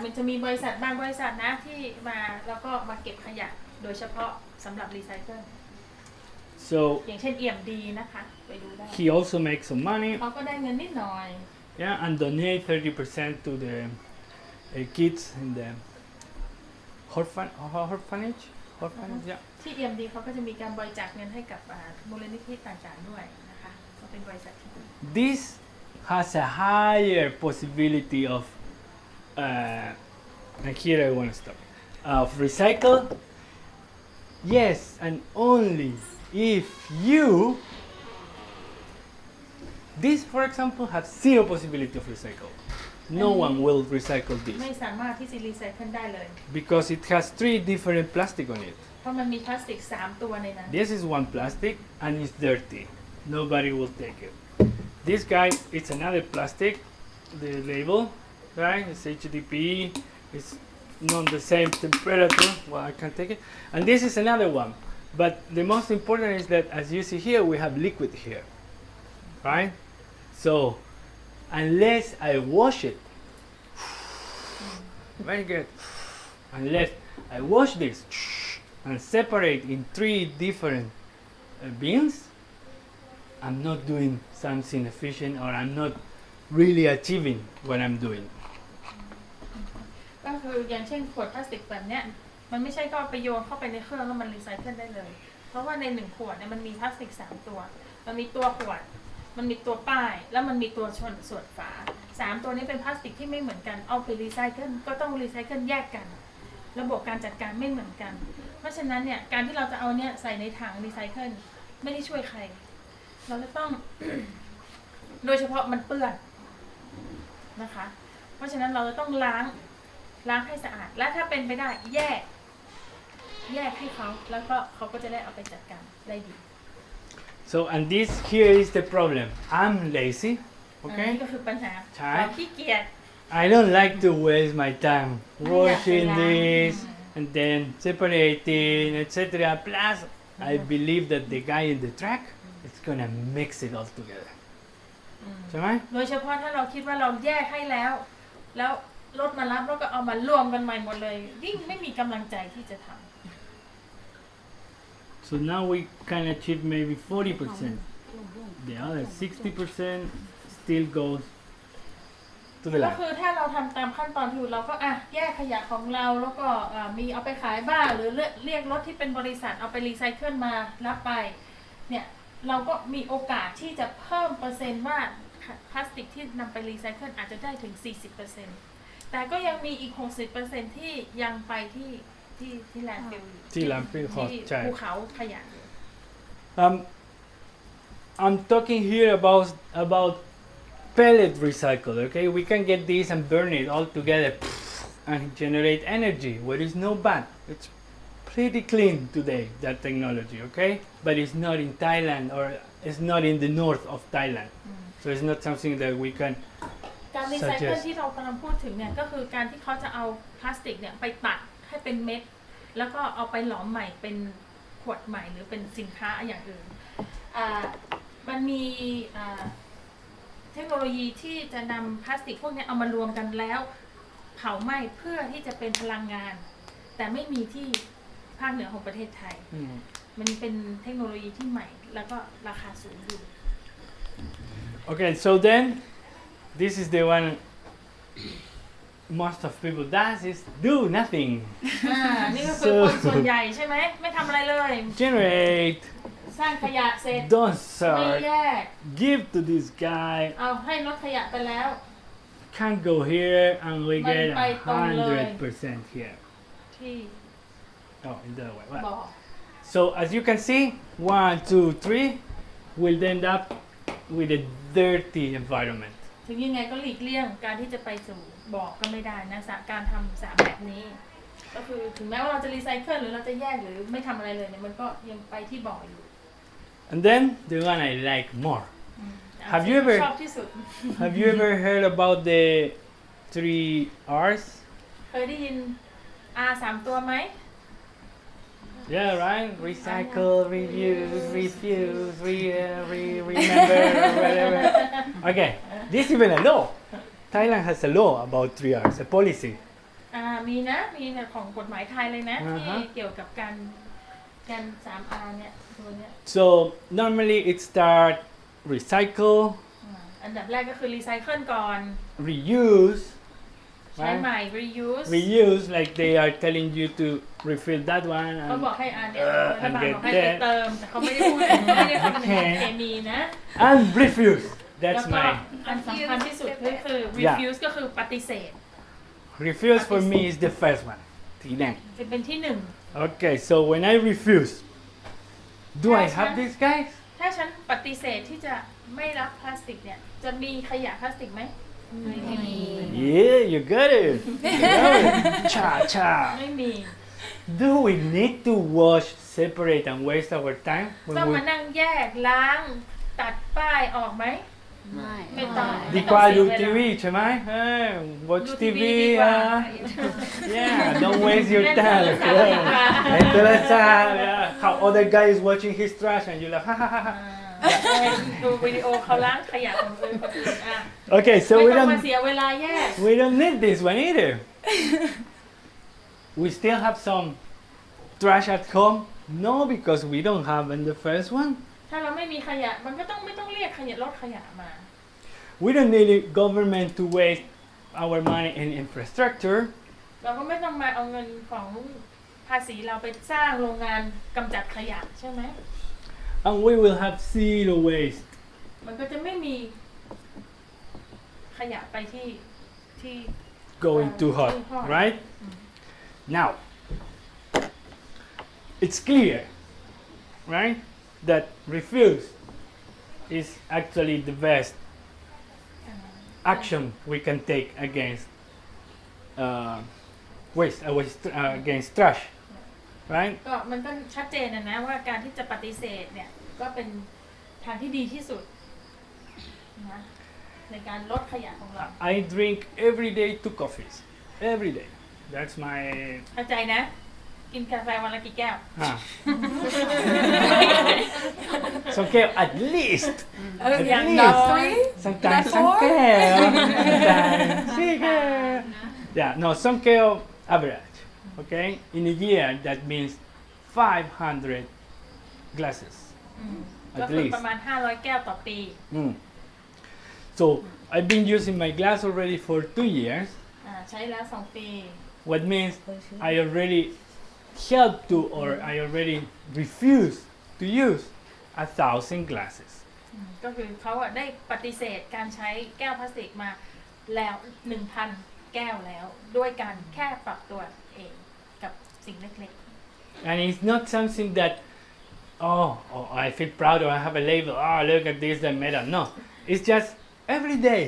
มันจะมีบริษัทบางบริษัทนะที่มาแล้วก็มาเก็บขยะโดยเฉพาะสำหรับรีไซเคิล So อย่างเช่น EMD นะคะไปดูได้ he also makes some money, เขาก็ได้เงินนิดหน่อย yeah, and donate 30% to the kids in the orphanage, yeah. ที่ EMD เขาก็จะมีการบริจาคเงินให้กับมูลนิธิต่างๆด้วยนะคะก็เป็นบริษัทที่ดี This has a higher possibility of, and here I want to stop, of recycle. Yes, and only if you, this for example has zero possibility of recycle. No one will recycle ไม่ this สามารถที่จะรีไซเคิลได้เลย because it has 3 different plastic on it. เพราะมันมีพลาสติก3ตัวในนั้น This is one plastic and it's dirty. Nobody will take it. This guy, it's another plastic. The label, right? It's HDPE. It's not the same temperature. Well, I can take it. And this is another one. But the most important is that, as you see here, we have liquid here, right? So, unless I wash it, very good. Unless I wash this and separate in 3 different bins, I'm not doing something efficient or I'm not really achieving what I'm doing. ก็คืออย่างเช่นขวดพลาสติกแบบเนี้ยมันไม่ใช่ก็เอาไปโยนเข้าไปในเครื่องแล้วมันรีไซเคิลได้เลย เพราะว่าใน1ขวดเนี่ยมันมีพลาสติก3ตัวมันมีตัวขวดมันมีตัวป้ายแล้วมันมีตัวส่วนฝา3ตัวนี้เป็นพลาสติกที่ไม่เหมือนกันเอาไปรีไซเคิลก็ต้องรีไซเคิลแยกกันระบบการจัดการไม่เหมือนกัน เพราะฉะนั้นเนี่ยการที่เราจะเอาเนี่ยใส่ในถังรีไซเคิลไม่ได้ช่วยใครเราจะต้อง โดยเฉพาะมันเปื้อนนะคะ เพราะฉะนั้นเราจะต้องล้างให้สะอาดและถ้าเป็นไปได้แยกให้เขาแล้วก็เขาก็จะได้เอาไปจัดการได้ดี So, and this here is the problem. I'm lazy, นี่ okay? ก็คือปัญหา ใช่ เราขี้เกียจ I don't like to waste my time washing yeah. this and then separating, etc. Plus, I believe that the guy in the truck is gonna mix it all together. ใช่ไหม โดยเฉพาะถ้าเราคิดว่าเราแยกให้แล้วรถมารับแล้วก็เอามารวมกันใหม่หมดเลยยิ่งไม่มีกำลังใจที่จะทำ So now we can achieve maybe 40%. The other 60% still goes to the ก็ lab. คือถ้าเราทำตามขั้นตอนที่เราก็แยกขยะของเราแล้วก็มีเอาไปขายบ้างหรือเรียกรถที่เป็นบริษัทเอาไปรีไซเคิลมารับไปเนี่ยเราก็มีโอกาสที่จะเพิ่มเปอร์เซ็นต์ว่าพลาสติกที่นำไปรีไซเคิลอาจจะได้ถึง 40%แต่ก็ยังมีอีก 60% ที่ยังไปที่แลนด์ฟิลอยู่ ที่ landfill ที่ ใช่ ภูเขาขยะ I'm talking here about pellet recycle, okay? We can get this and burn it all together and generate energy, what is no bad. It's pretty clean today, that technology, okay? But it's not in Thailand or it's not in the north of Thailand. So it's not something that we can การรีไซเคิลที่เรากำลังพูดถึงเนี่ยก็คือการที่เขาจะเอาพลาสติกเนี่ยไปตัดให้เป็นเม็ดแล้วก็เอาไปหลอมใหม่เป็นขวดใหม่หรือเป็นสินค้าอย่างอื่นมันมีเทคโนโลยีที่จะนำพลาสติกพวกนี้เอามารวมกันแล้วเผาไหม้เพื่อที่จะเป็นพลังงาน แต่ไม่มีที่ภาคเหนือของประเทศไทย มันเป็นเทคโนโลยีที่ใหม่แล้วก็ราคาสูงอยู่ Okay, so then this is the one most of people does is do nothing. นี่ก็คือคนส่วนใหญ่ใช่ไหมไม่ทำอะไรเลย Generate, สร้างขยะเสร็จ don't ไม่ sort, แยก give to this guy, เอาให้รถขยะไปแล้ว can't go here and we get มันไปตรงเลย 100% here. ที่ Oh, in the other way. บ่อ Well, So as you can see, 1, 2, 3 will end up with a dirty environment. ถึงยังไงก็หลีกเลี่ยงการที่จะไปสู่บ่อก็ไม่ได้นะการทำสระแบบนี้ ก็คือถึงแม้ว่าเราจะรีไซเคิลหรือเราจะแยกหรือไม่ทำอะไรเลยเนี่ยมันก็ยังไปที่บ่ออยู่ And then the one I like more. แต่ Have you ever ชอบที่สุด have you ever heard about the 3 R's? เคยได้ยิน R 3 ตัวไหม Yeah, right. Recycle, reuse, refuse, remember, whatever. Okay, this is even a law. Thailand has a law about 3 R's, a policy. มีนะของกฎหมายไทยเลยนะ อ่า ที่ ฮะ เกี่ยวกับการ3 R เนี่ยตัวเนี้ย So normally it start recycle, อันดับแรกก็คือรีไซเคิลก่อน reuse, ใช้ใหม่ reuse reuse like they are telling you to refill that one เขา and, บอกให้เนี่ยรัฐบาล and บอกให้ get ไป that เติมแต่เขาไม่ได้พูดเขาไม่ได้พูดเป็นเคมีนะ and refuse. แล้ว That's ก็ my อันสำคัญที่สุดก็คือ Yeah. refuse ก็คือปฏิเสธ refuse for me is the first one. Tidang. จะเป็นที่หนึ่ง Okay, so when I refuse, do I Yes, have ma'am. this, guys? ถ้าฉันปฏิเสธที่จะไม่รับพลาสติกเนี่ยจะมีขยะพลาสติกไหมไม่มี Yeah, you got it. You got it. Cha cha. ไม่มี Do we need to wash, separate, and waste our time ต้อง when มา we นั่งแยกล้างตัดป้ายออกไหม ไม่ ไม่ต้อง ดีกว่าดู ไม่ ที ต้อง วี เสียเวลา ใช่ไหม watch ดู TV ดีกว่า yeah don't waste your เล่นโท time รศัพท์ดีกว่า เล่นโทรศัพท์ yeah. how other guy is watching his trash and you like ha ha ha ha ดูวิดีโอเขาล้างขยะของคนอื่นอ่ะ okay so ไม่ we ต้องมา don't เสียเวลาแยก we don't need this one either we still have some trash at home no because we don't have in the first one ถ้าเราไม่มีขยะมันก็ไม่ต้องเรียกขยะรถขยะมา we don't need government to waste our money in infrastructure เราก็ไม่ต้องมาเอาเงินของภาษีเราไปสร้างโรงงานกำจัดขยะใช่ไหม and we will have zero waste มันก็จะไม่มีขยะไปที่ going too hot, too hot. right? Now, it's clear, right, that refuse is actually the best action we can take against against trash, right? ก็มันก็ชัดเจนนะว่าการที่จะปฏิเสธเนี่ยก็เป็นทางที่ดีที่สุดนะในการลดขยะของเรา I drink every day 2 coffees, every day. That's my เข้าใจนะ กินกาแฟวันละกี่แก้ว so okay, at least. At Yeah, least. no. Sometimes Not some four? kale. Sometimes chicken. Yeah, no, some kale average. Okay, in a year that means 500 glasses ก็ at คือ least. ประมาณ500 แก้วต่อปี So I've been using my glass already for 2 years. ใช้แล้ว2 ปี What means I already helped to or I already refused to use 1,000 glasses. ก็คือเขาอะได้ปฏิเสธการใช้แก้วพลาสติกมาแล้ว 1,000 แก้วแล้ว ด้วยการแค่ปรับตัวเองกับสิ่งเล็ก And it's not something that, oh, I feel proud or I have a label, oh, look at this, the medal. No, it's just every day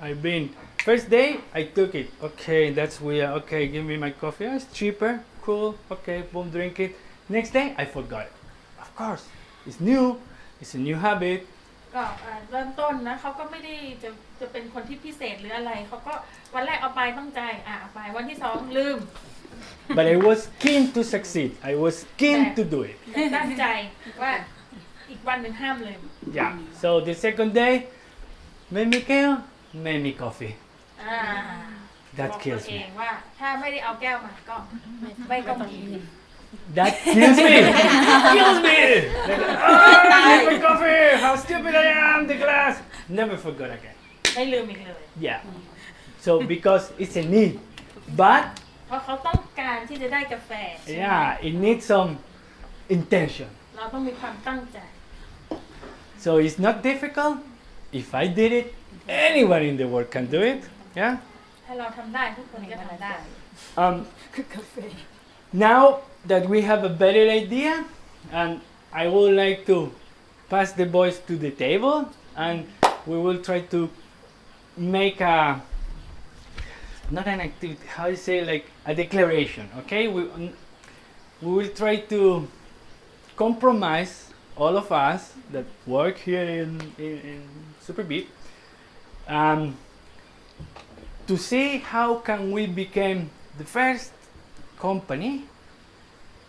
I've been, first day I took it, okay, that's weird, okay, give me my coffee, oh, it's cheaper, cool, okay, boom, drink it. Next day I forgot it. Of course, it's new, it's a new habit. ๆ ก็เริ่มต้นนะเขาก็ไม่ได้จะเป็นคนที่พิเศษหรืออะไรเขาก็วันแรกเอาไปต้องใจเอาไปวันที่2ลืม But I was keen to succeed. I was keen to do it. แต่ตั้งใจว่าอีกวันหนึ่งห้ามลืม Yeah. So the second day, maybe kale, maybe coffee. บ That อกตัว kills เอง me. ว่าถ้าไม่ได้เอาแก้วมาก็ไม่ต้องกิน That kills me. Kills me. Like, oh, I need my coffee. How stupid I am. The glass. Never forgot again. ไม่ลืมอีกเลย Yeah. So because it's a need, but เพราะเขาต้องการที่จะได้กาแฟใช่ไหม yeah, it needs some intention. เราต้องมีความตั้งใจ So it's not difficult. If I did it, anyone in the world can do it. Yeah. ถ้าเราทำได้ทุกคนก็ทำได้ Now that we have a better idea, and I would like to pass the voice to the table, and we will try to make a not an activity, how you say, like a declaration. Okay, we will try to compromise, all of us that work here in SuperBee, to see how can we become the first company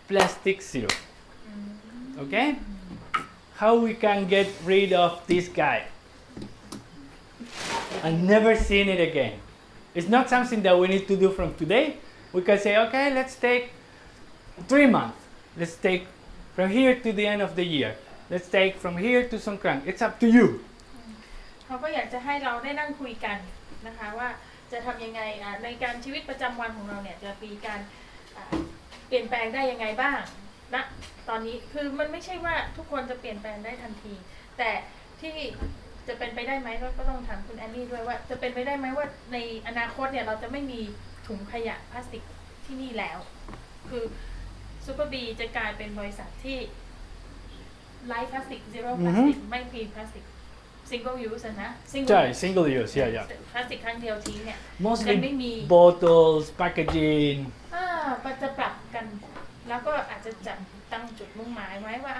plastic zero. Okay, how we can get rid of this guy and never seen it again. It's not something that we need to do from today. We can say, okay, let's take 3 months. Let's take from here to the end of the year. Let's take from here to Songkran. It's up to you. เขาก็อยากจะให้เราได้นั่งคุยกันนะคะว่าจะทำยังไงในการชีวิตประจำวันของเราเนี่ยจะมีการเปลี่ยนแปลงได้ยังไงบ้างนะตอนนี้คือมันไม่ใช่ว่าทุกคนจะเปลี่ยนแปลงได้ทันที แต่ที่จะเป็นไปได้ไหมก็ต้องถามคุณแอนนี่ด้วยว่าจะเป็นไปได้ไหมว่าในอนาคตเนี่ยเราจะไม่มีถุงขยะพลาสติกที่นี่แล้วคือSuperBeeจะกลายเป็นบริษัทที่ไร้พลาสติก zero พลาสติกไม่มีพลาสติก single use นะ ใช่ single use, yeah. พลาสติกครั้งเดียวทิ้งเนี่ย Mostly ไม่มี bottles, packaging. ก็จะปรับกันแล้วก็อาจจะจัดตั้งจุดมุ่งหมายไว้ว่า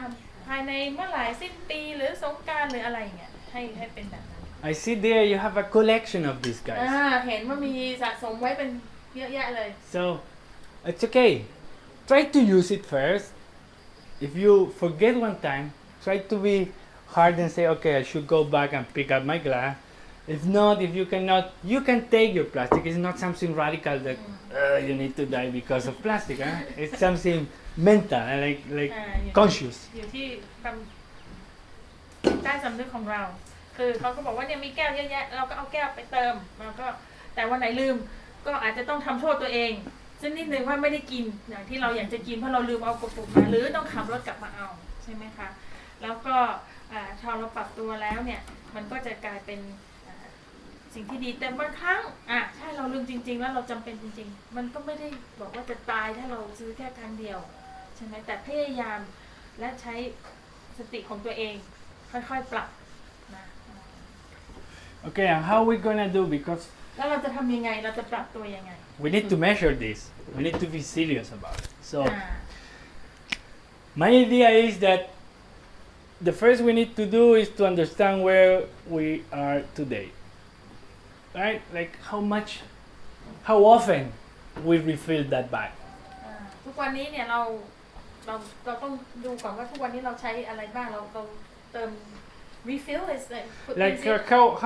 ภายในเมื่อไหร่สิ้นปีหรือสงกรานต์หรืออะไรอย่างเงี้ยให้เป็นแบบนั้น I see there you have a collection of these guys. เห็นว่ามีสะสมไว้เป็นเยอะแยะเลย So it's okay. Try to use it first. If you forget one time, try to be hard and say, okay, I should go back and pick up my glass. If not, if you cannot, you can take your plastic. It's not something radical that you need to die because of plastic. It's something mental, like conscious. อยู่ที่ใต้สำนึกของเราคือเขาก็บอกว่าเนี่ยมีแก้วเยอะแยะเราก็เอาแก้วไปเติมแล้วก็แต่วันไหนลืมก็อาจจะต้องทำโทษตัวเองซึ่งนิดนึงว่าไม่ได้กินอย่างที่เราอยากจะกินเพราะเราลืมเอากระปุกมาหรือต้องขับรถกลับมาเอาใช่ไหมคะแล้วก็พอเราปรับตัวแล้วเนี่ยมันก็จะกลายเป็นสิ่งที่ดีแต่บางครั้งใช่เราลืมจริงๆแล้วเราจำเป็นจริงๆมันก็ไม่ได้บอกว่าจะตายถ้าเราซื้อแค่ครั้งเดียวใช่ไหมแต่พยายามและใช้สติของตัวเองค่อยๆปรับนะ Okay, and how we gonna do? Because แล้วเราจะทำยังไงเราจะปรับตัวยังไง we need to measure this. We need to be serious about it. So my idea is that the first we need to do is to understand where we are today. Right? Like how often we refill that bag. ทุกวันนี้เนี่ยเราต้องดูก่อนว่าทุกวันนี้เราใช้อะไรบ้างเราเติม refill is like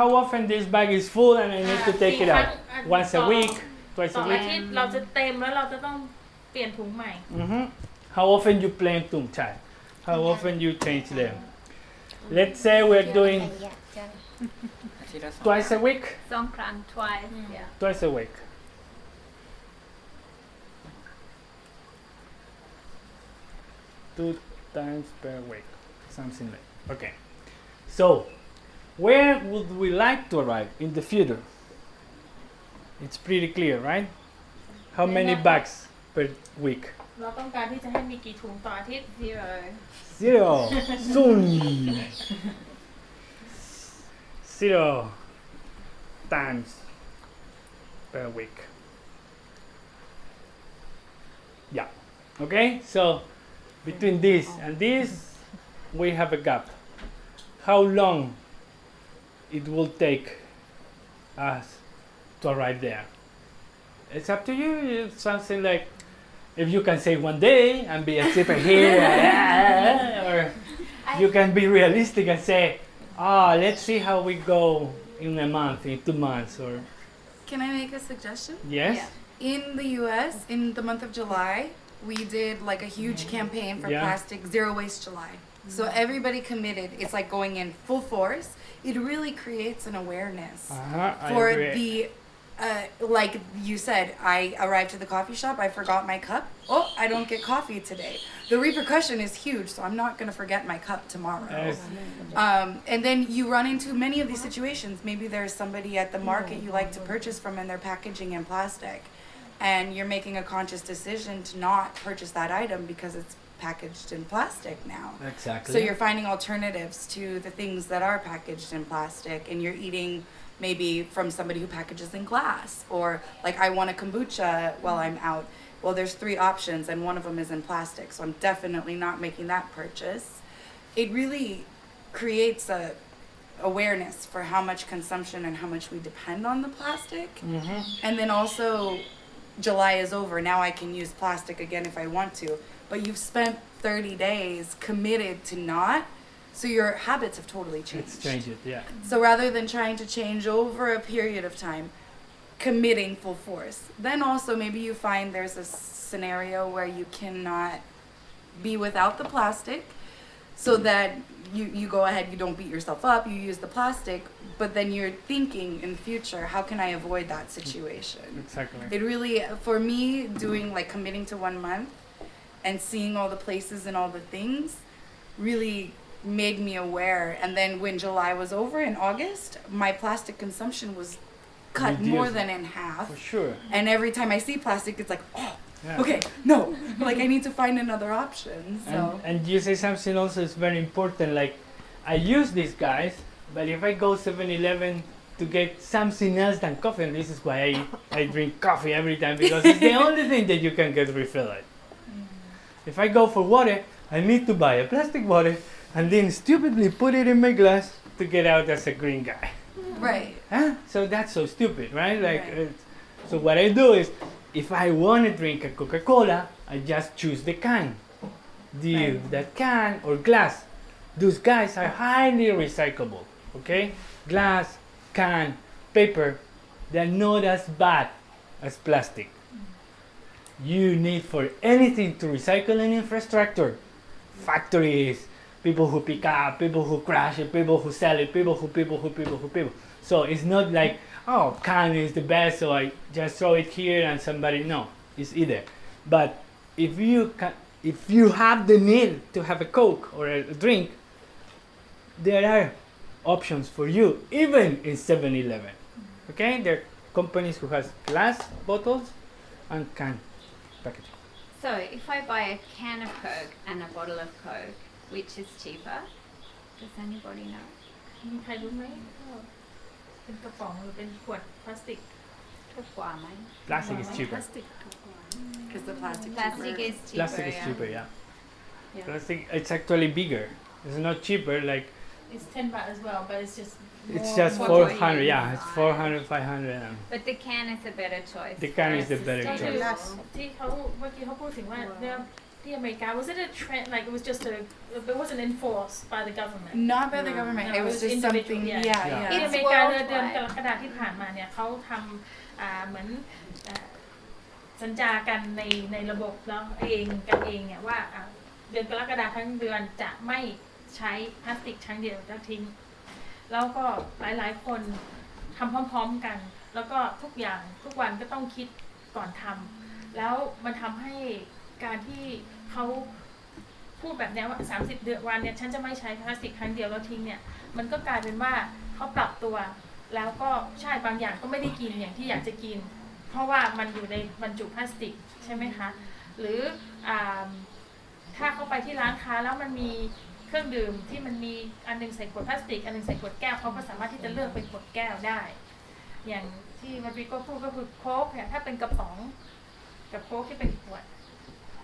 how often this bag is full and I need to take it out once a week, twice ต่อ a อา week. ทิตย์เราจะเต็มแล้วเราจะต้องเปลี่ยนถุงใหม่ How often you plan tung chai? How often you change them? Let's say we're doing อาทิตย์ละ2 twice a week. Songkran twice. Yeah. Twice a week. Two times per week, something like. Okay. So, where would we like to arrive in the future? It's pretty clear, right? How many bags per week? เราต้องการที่จะให้มีกี่ถุงต่ออาทิตย์ Zero. Soon. Zero times per week. Yeah. Okay. So between this and this, we have a gap. How long it will take us to arrive there? It's up to you. It's something like if you can say one day and be a superhero, or you can be realistic and say, let's see how we go in a month, in 2 months, or Can I make a suggestion? yes. Yeah. In the US, in the month of July, we did like a huge campaign for Yeah. plastic zero waste July. So everybody committed. It's like going in full force. It really creates an awareness I for agree. the, like you said, I arrived to the coffee shop, I forgot my cup. Oh, I don't get coffee today. The repercussion is huge, so I'm not going to forget my cup tomorrow. Yes. And then you run into many of these situations. Maybe there's somebody at the market you like to purchase from and they're packaging in plastic. and you're making a conscious decision to not purchase that item because it's packaged in plastic now. Exactly. So you're finding alternatives to the things that are packaged in plastic, and you're eating maybe from somebody who packages in glass, or like I want a kombucha while I'm out. Well, there's 3 options and one of them is in plastic, so I'm definitely not making that purchase. It really creates a awareness for how much consumption and how much we depend on the plastic. And then also, July is over, now I can use plastic again if I want to, but you've spent 30 days committed to not, so your habits have totally changed. It's changed it, yeah. So rather than trying to change over a period of time, committing full force. Then also maybe you find there's a scenario where you cannot be without the plastic, so that you go ahead, you don't beat yourself up, you use the plastic, but then you're thinking in the future, how can I avoid that situation? Exactly. It really, for me, doing like committing to 1 month and seeing all the places and all the things really made me aware. And then when July was over in August, my plastic consumption was cut more Reduced. than in half. For sure. And every time I see plastic, it's like, oh, Yeah. okay, no, like I need to find another option. So And you say something also is very important, like I use these guys, but if I go 7-Eleven to get something else than coffee, and this is why I drink coffee every time, because it's the only thing that you can get refilled. If I go for water, I need to buy a plastic water and then stupidly put it in my glass to get out as a green guy. right. Huh? So that's so stupid, right? Like, Right. so what I do is, if I want to drink a Coca-Cola, I just choose the can. That can or glass. Those guys are highly recyclable, okay? Glass, can, paper, they're not as bad as plastic. You need for anything to recycle an infrastructure. Factories, people who pick up, people who crash it, people who sell it, people. So it's not like, oh, can is the best, so I just throw it here and somebody, no, it's either. But if you have the need to have a Coke or a drink, there are options for you, even in 7-Eleven. Okay, there are companies who has glass bottles and can packaging. So if I buy a can of Coke and a bottle of Coke, which is cheaper? Does anybody know? มีใครรู้ไหมเป็นกระป๋องหรือเป็นขวดพลาสติก ถูกกว่าไหม Plastic is cheaper. Because the plastic. Plastic is cheaper. Plastic is yeah. cheaper, yeah. Yeah. Plastic, it's actually bigger. It's not cheaper, like It's 10 baht as well, but it's just it's more- just more 400, volume. yeah, it's 400, 500. But the can is a better choice. The can for is the better ก็คือ choice. ที่เขาเมื่อกี้เขาพูดถึงว่าเนี่ยที่อเมริกา was it a trend like it was just it wasn't enforced by the government Not by the government. No, It it was was just individual, something. yeah. Yeah, Yeah. ที่ yeah. อเมริกา worldwide เดือนกรกฎาคมที่ผ่านมาเนี่ยเขาทำเหมือนสัญญากันในระบบแล้วเองกันเองเนี่ยว่าเดือนกรกฎาคมทั้งเดือนจะไม่ใช้พลาสติกครั้งเดียวแล้วทิ้งแล้วก็หลายๆคนทำพร้อมๆกัน แล้วก็ทุกอย่างทุกวันก็ต้องคิดก่อนทำแล้วมันทำให้การที่เขาพูดแบบนี้ว่า30 วันเนี่ยฉันจะไม่ใช้พลาสติกครั้งเดียวแล้วทิ้งเนี่ยมันก็กลายเป็นว่าเขาปรับตัวแล้วก็ใช่บางอย่างก็ไม่ได้กินอย่างที่อยากจะกิน เพราะว่ามันอยู่ในบรรจุพลาสติกใช่ไหมคะหรือถ้าเข้าไปที่ร้านค้าแล้วมันมีเครื่องดื่มที่มันมีอันนึงใส่ขวดพลาสติกอันนึงใส่ขวดแก้วเขาก็สามารถที่จะเลือกเป็นขวดแก้วได้ อย่างที่โรดริโกพูดก็คือโค้กเนี่ยถ้าเป็นกระป๋องกับโค้กที่เป็นขวด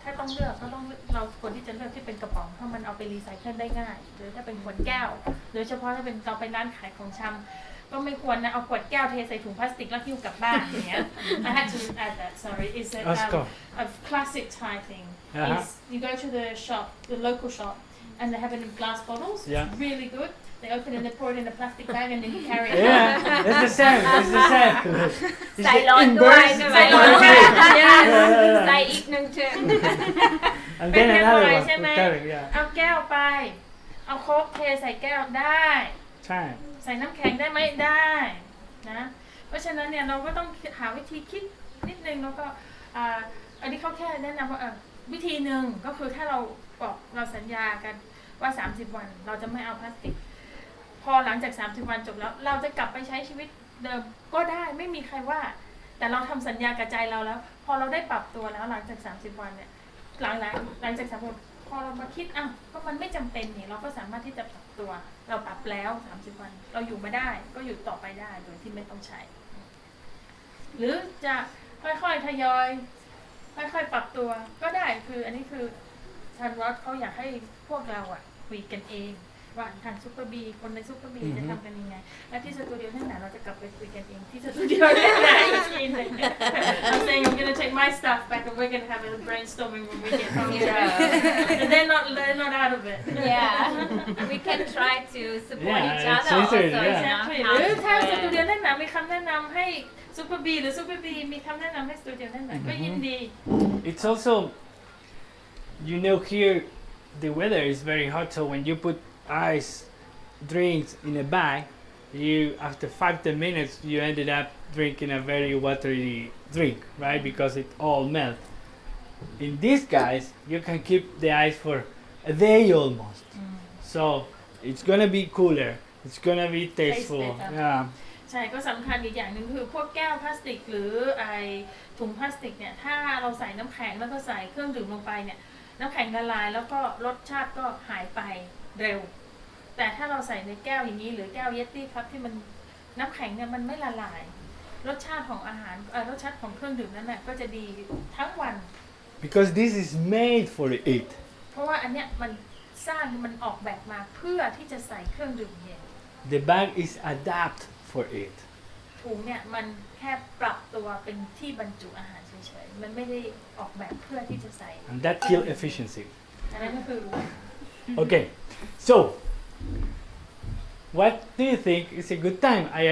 ถ้าต้องเลือกก็ต้องเราควรที่จะเลือกที่เป็นกระป๋องเพราะมันเอาไปรีไซเคิลได้ง่ายหรือถ้าเป็นขวดแก้วโดยเฉพาะถ้าเป็นเราไปร้านขายของชำก็ไม่ควรนะเอาขวดแก้วเทใส่ถุงพลาสติกแล้วหิ้วกลับบ้านอย่างเงี้ย I had to add that sorry it's a classic Thai thing is you go to the shop the local shop and they have it in glass bottles Yeah. it's really good they open it they pour it in a plastic bag and then you carry it Yeah, it's the same. It's the same. It's ใส่ the ร้อนด้วย inverse. ใช่ไหม ใส่ร้อนด้วย ใส่อีกหนึ่งถึง And เป็น then แค่พ another อย one. ใช่ไหม Correct, yeah. เอาแก้วไป เอาโค้กเทใส่แก้วได้ Time. ใส่น้ำแข็งได้ไหมได้นะ เพราะฉะนั้นเนี่ยเราก็ต้องหาวิธีคิดนิดนึงแล้วก็อันนี้เขาแค่แนะนำว่าวิธีหนึ่งก็คือถ้าเราบอกเราสัญญากันว่า30 วันเราจะไม่เอาพลาสติก พอหลังจาก30 วันจบแล้วเราจะกลับไปใช้ชีวิตเดิมก็ได้ไม่มีใครว่า แต่เราทำสัญญากับใจเราแล้ว พอเราได้ปรับตัวแล้วหลังจาก30 วันเนี่ยหลังจาก30 วันพอเรามาคิดก็มันไม่จำเป็นนี่เราก็สามารถที่จะปรับตัวเราปรับแล้ว30 วันเราอยู่มาได้ก็อยู่ต่อไปได้โดยที่ไม่ต้องใช้ หรือจะค่อยๆทยอยค่อยๆปรับตัวก็ได้คืออันนี้คือทางรถเขาอยากให้พวกเราคุยกันเองว่าทางSuperBeeคนในSuperBeeจะทำกันยังไงและที่สตูดิโอนั่นแหละเราจะกลับไปคุยกันเองที่สตูดิโอนั่นแหละอีกทีนึง I'm saying I'm gonna take my stuff back and we're gonna have a brainstorming when we get home. And they're not out of it. Yeah, we can try to support Yeah, each it's other easier, also. yeah. You know, Exactly. how หรือ to ถ้า do สตู it. ดิโอนั่นแหละมีคำแนะนำให้SuperBeeหรือSuperBeeมีคำแนะนำให้สตูดิโอนั่นแหละก็ยินดี It's also, here the weather is very hot, so when you put ice drinks in a bag, after 5-10 minutes you ended up drinking a very watery drink, right? Because it all melts. In these guys, you can keep the ice for a day almost. So it's gonna be cooler. It's gonna be tasteful. better. Yeah. ใช่ก็สำคัญอีกอย่างหนึ่งคือพวกแก้วพลาสติกหรือไอถุงพลาสติกเนี่ยถ้าเราใส่น้ำแข็งแล้วก็ใส่เครื่องดื่มลงไปเนี่ยน้ำแข็งละลายแล้วก็รสชาติก็หายไปเร็วแต่ถ้าเราใส่ในแก้วอย่างนี้หรือแก้วเยตตี้ครับที่มันน้ำแข็งเนี่ยมันไม่ละลายรสชาติของอาหารรสชาติของเครื่องดื่มนั้นน่ะก็จะดีทั้งวัน Because this is made for it. เพราะว่าอันเนี้ยมันสร้างมันออกแบบมาเพื่อที่จะใส่เครื่องดื่มเย็น The bag is adapt for it. ถุงเนี่ยมันแค่ปรับตัวเป็นที่บรรจุอาหารเฉยๆมันไม่ได้ออกแบบเพื่อที่จะใส่ And that kills efficiency. อันนั้นก็คือ Okay, so what do you think is a good time? I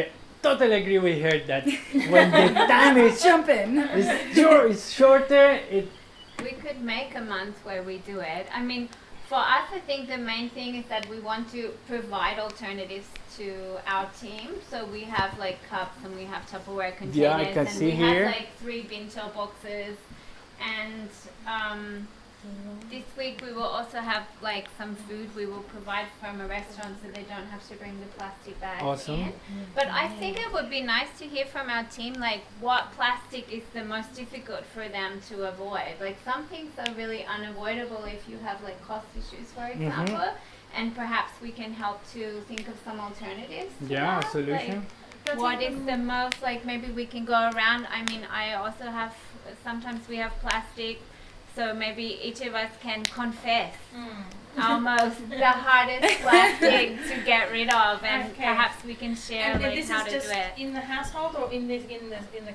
totally agree with her that when the time is Jump in. it's shorter, We could make a month where we do it. I mean, for us, I think the main thing is that we want to provide alternatives to our team. So we have like cups and we have Tupperware containers, I can and see we here. have like 3 bento boxes. And this week we will also have like some food we will provide from a restaurant, so they don't have to bring the plastic bags Awesome. in. But I think it would be nice to hear from our team like what plastic is the most difficult for them to avoid. Like some things are really unavoidable if you have like cost issues, for example. And perhaps we can help to think of some alternatives to yeah, that. solution. Like, what is the most, like maybe we can go around. I mean, I also have, sometimes we have plastic, so maybe each of us can confess almost the hardest plastic to get rid of, and Okay. perhaps we can share And like this how is to just do it. in the household or in the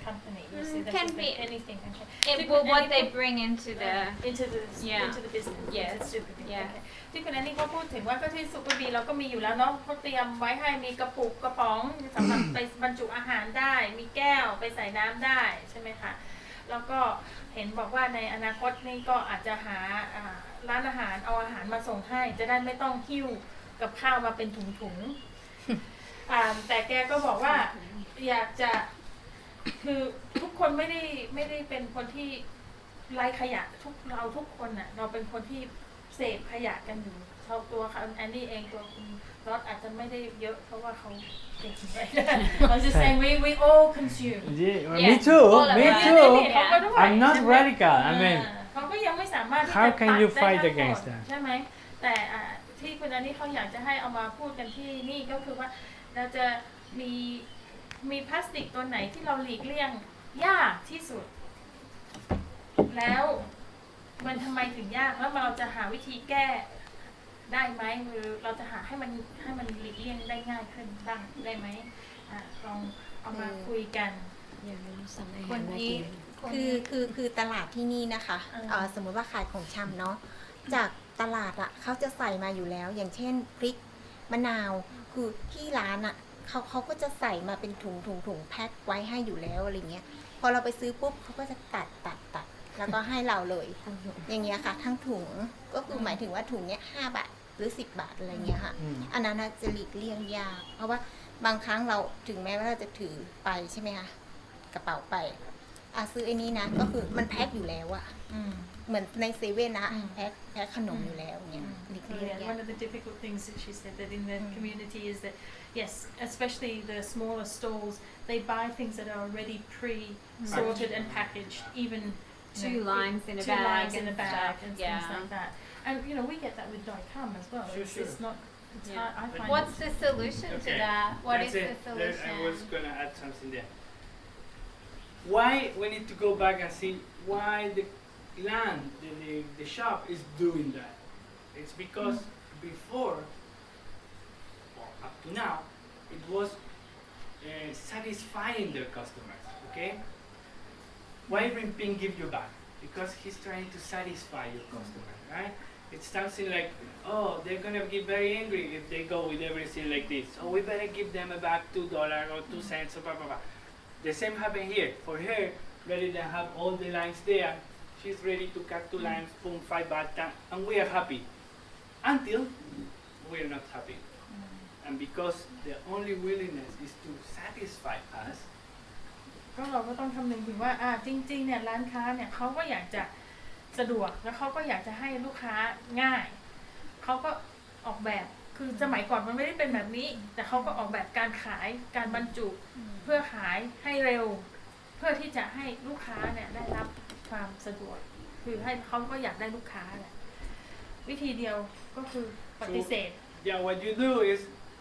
company? You see, that Can could be anything. Okay. It, well, what they bring into the, into the Yeah. into the business. Yes. It's super good. Yeah. Okay. ที่คุณแอนนี่เขาพูดถึงว่าก็ที่SuperBeeเราก็มีอยู่แล้วเนาะเขาเตรียมไว้ให้มีกระปุกกระป๋องสำหรับไปบรรจุอาหารได้มีแก้วไปใส่น้ำได้ใช่ไหมคะแล้วก็เห็นบอกว่าในอนาคตนี่ก็อาจจะหาร้านอาหารเอาอาหารมาส่งให้จะได้ไม่ต้องหิ้วกับข้าวมาเป็นถุงๆแต่แกก็บอกว่าอยากจะคือทุกคนไม่ได้เป็นคนที่ไร้ขยะเราทุกคนน่ะเราเป็นคนที่เสพขยะกันอยู่เขาตัวเขาแอนนี่เองตัวคุณรอดอาจจะไม่ได้เยอะเพราะว่าเขาเก็บไว้เขา just saying we all consume Yeah, Yeah. me too. All of Me us. too. เขาก็ด้วย I'm not ใช่ไหม radical. I mean, เขาก็ยังไม่สามารถที่จะ how can you ตัดได้ fight ทั้งหมด against that? ใช่ไหมแต่ที่คุณอันนี้เขาอยากจะให้เอามาพูดกันที่นี่ก็คือว่าเราจะมีพลาสติกตัวไหนที่เราหลีกเลี่ยงยากที่สุดแล้วมันทำไมถึงยากแล้วเราจะหาวิธีแก้ได้ไหมหรือเราจะหาให้มันหลีกเลี่ยงได้ง่ายขึ้นบ้างได้ไหมลองเอามาคุยกันคนนี้ คือตลาดที่นี่นะคะ สมมุติว่าขายของชำเนาะจากตลาดเขาจะใส่มาอยู่แล้วอย่างเช่นพริกมะนาวคือที่ร้านเขาก็จะใส่มาเป็นถุงแพ็คไว้ให้อยู่แล้วอะไรเงี้ยพอเราไปซื้อปุ๊บเขาก็จะตัดแล้วก็ให้เราเลยอย่างเงี้ยค่ะทั้งถุงก็คือหมายถึงว่าถุงเนี้ย5 บาทหรือ10 บาทอะไรเงี้ยค่ะอันนั้นจะหลีกเลี่ยงยากเพราะว่าบางครั้งเราถึงแม้ว่าเราจะถือไปใช่ไหมคะกระเป๋าไป ซื้อไอ้นี้นะก็คือมันแพ็คอยู่แล้วอะเหมือนในเซเว่นนะแพ็คขนมอยู่แล้วเนี่ยหลีก So เลี่ยง yeah, one of the difficult things that she said that in the community is that yes, especially the smaller stalls, they buy things that are already pre-sorted and packaged, even Two lines in a two bag lines in a and bag stuff, and yeah. things like that. And you know, we get that with Dicom as well. Sure, It's not. It's Yeah. hard. I find What's the solution to Okay, that? What that's is it. the There- solution? I was gonna add something there. Why we need to go back and see why the land, the shop is doing that. It's because before, well, up to now, it was satisfying their customers. Okay. Why Rimping give you back? Because he's trying to satisfy your customer, right? It's something like, oh, they're gonna get very angry if they go with everything like this. So we better give them back $2 or 2 cents or blah blah blah. The same happened here. For her, rather than have all the lines there, she's ready to cut 2 lines, boom, 5 baht, and we are happy. Until we are not happy. And because the only willingness is to satisfy us, ก็เราก็ต้องคำนึงถึงว่าจริงๆเนี่ยร้านค้าเนี่ยเขาก็อยากจะสะดวกแล้วเขาก็อยากจะให้ลูกค้าง่ายเขาก็ออกแบบคือสมัยก่อนมันไม่ได้เป็นแบบนี้ แต่เขาก็ออกแบบการขายการบรรจุเพื่อขายให้เร็ว เพื่อที่จะให้ลูกค้าเนี่ยได้รับความสะดวกคือให้เขาก็อยากได้ลูกค้าแหละวิธีเดียวก็คือปฏิเสธ yeah, what you do is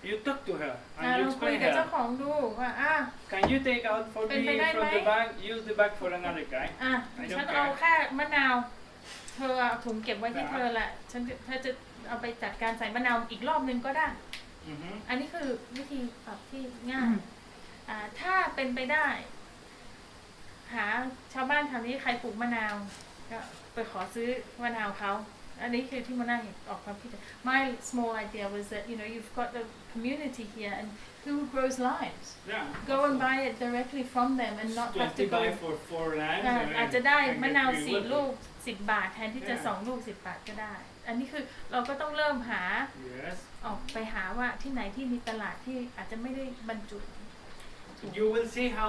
you talk to her and you เราคุย explain กับเจ้า her. ของดูว่าCan you take out forเป็น me ไปได้ from ไหม the bag? Use the bag for another guy. ฉันเอาแค่มะนาวเธอเอาถุงเก็บไว้ที่เธอแหละเธอจะเอาไปจัดการใส่มะนาวอีกรอบนึงก็ได้ Mm-hmm. อันนี้คือวิธีปรับที่ง่ายถ้าเป็นไปได้ หาชาวบ้านแถวนี้ใครปลูกมะนาวก็ไปขอซื้อมะนาวเขาอันนี้คือที่มะนาวเห็นออกความคิด My small idea was that you know you've got the community here and who grows limes Yeah. go and buy it directly from them and not have to 20 go buy for 4 lines. อาจจะได้ and มะ get นาว free 4 water. ลูก10 บาทแทนที่จะ Yeah.2 ลูก10 บาทก็ได้ อันนี้คือเราก็ต้องเริ่มหา Yes. ออกไปหาว่าที่ไหนที่มีตลาดที่อาจจะไม่ได้บรรจุ You will see how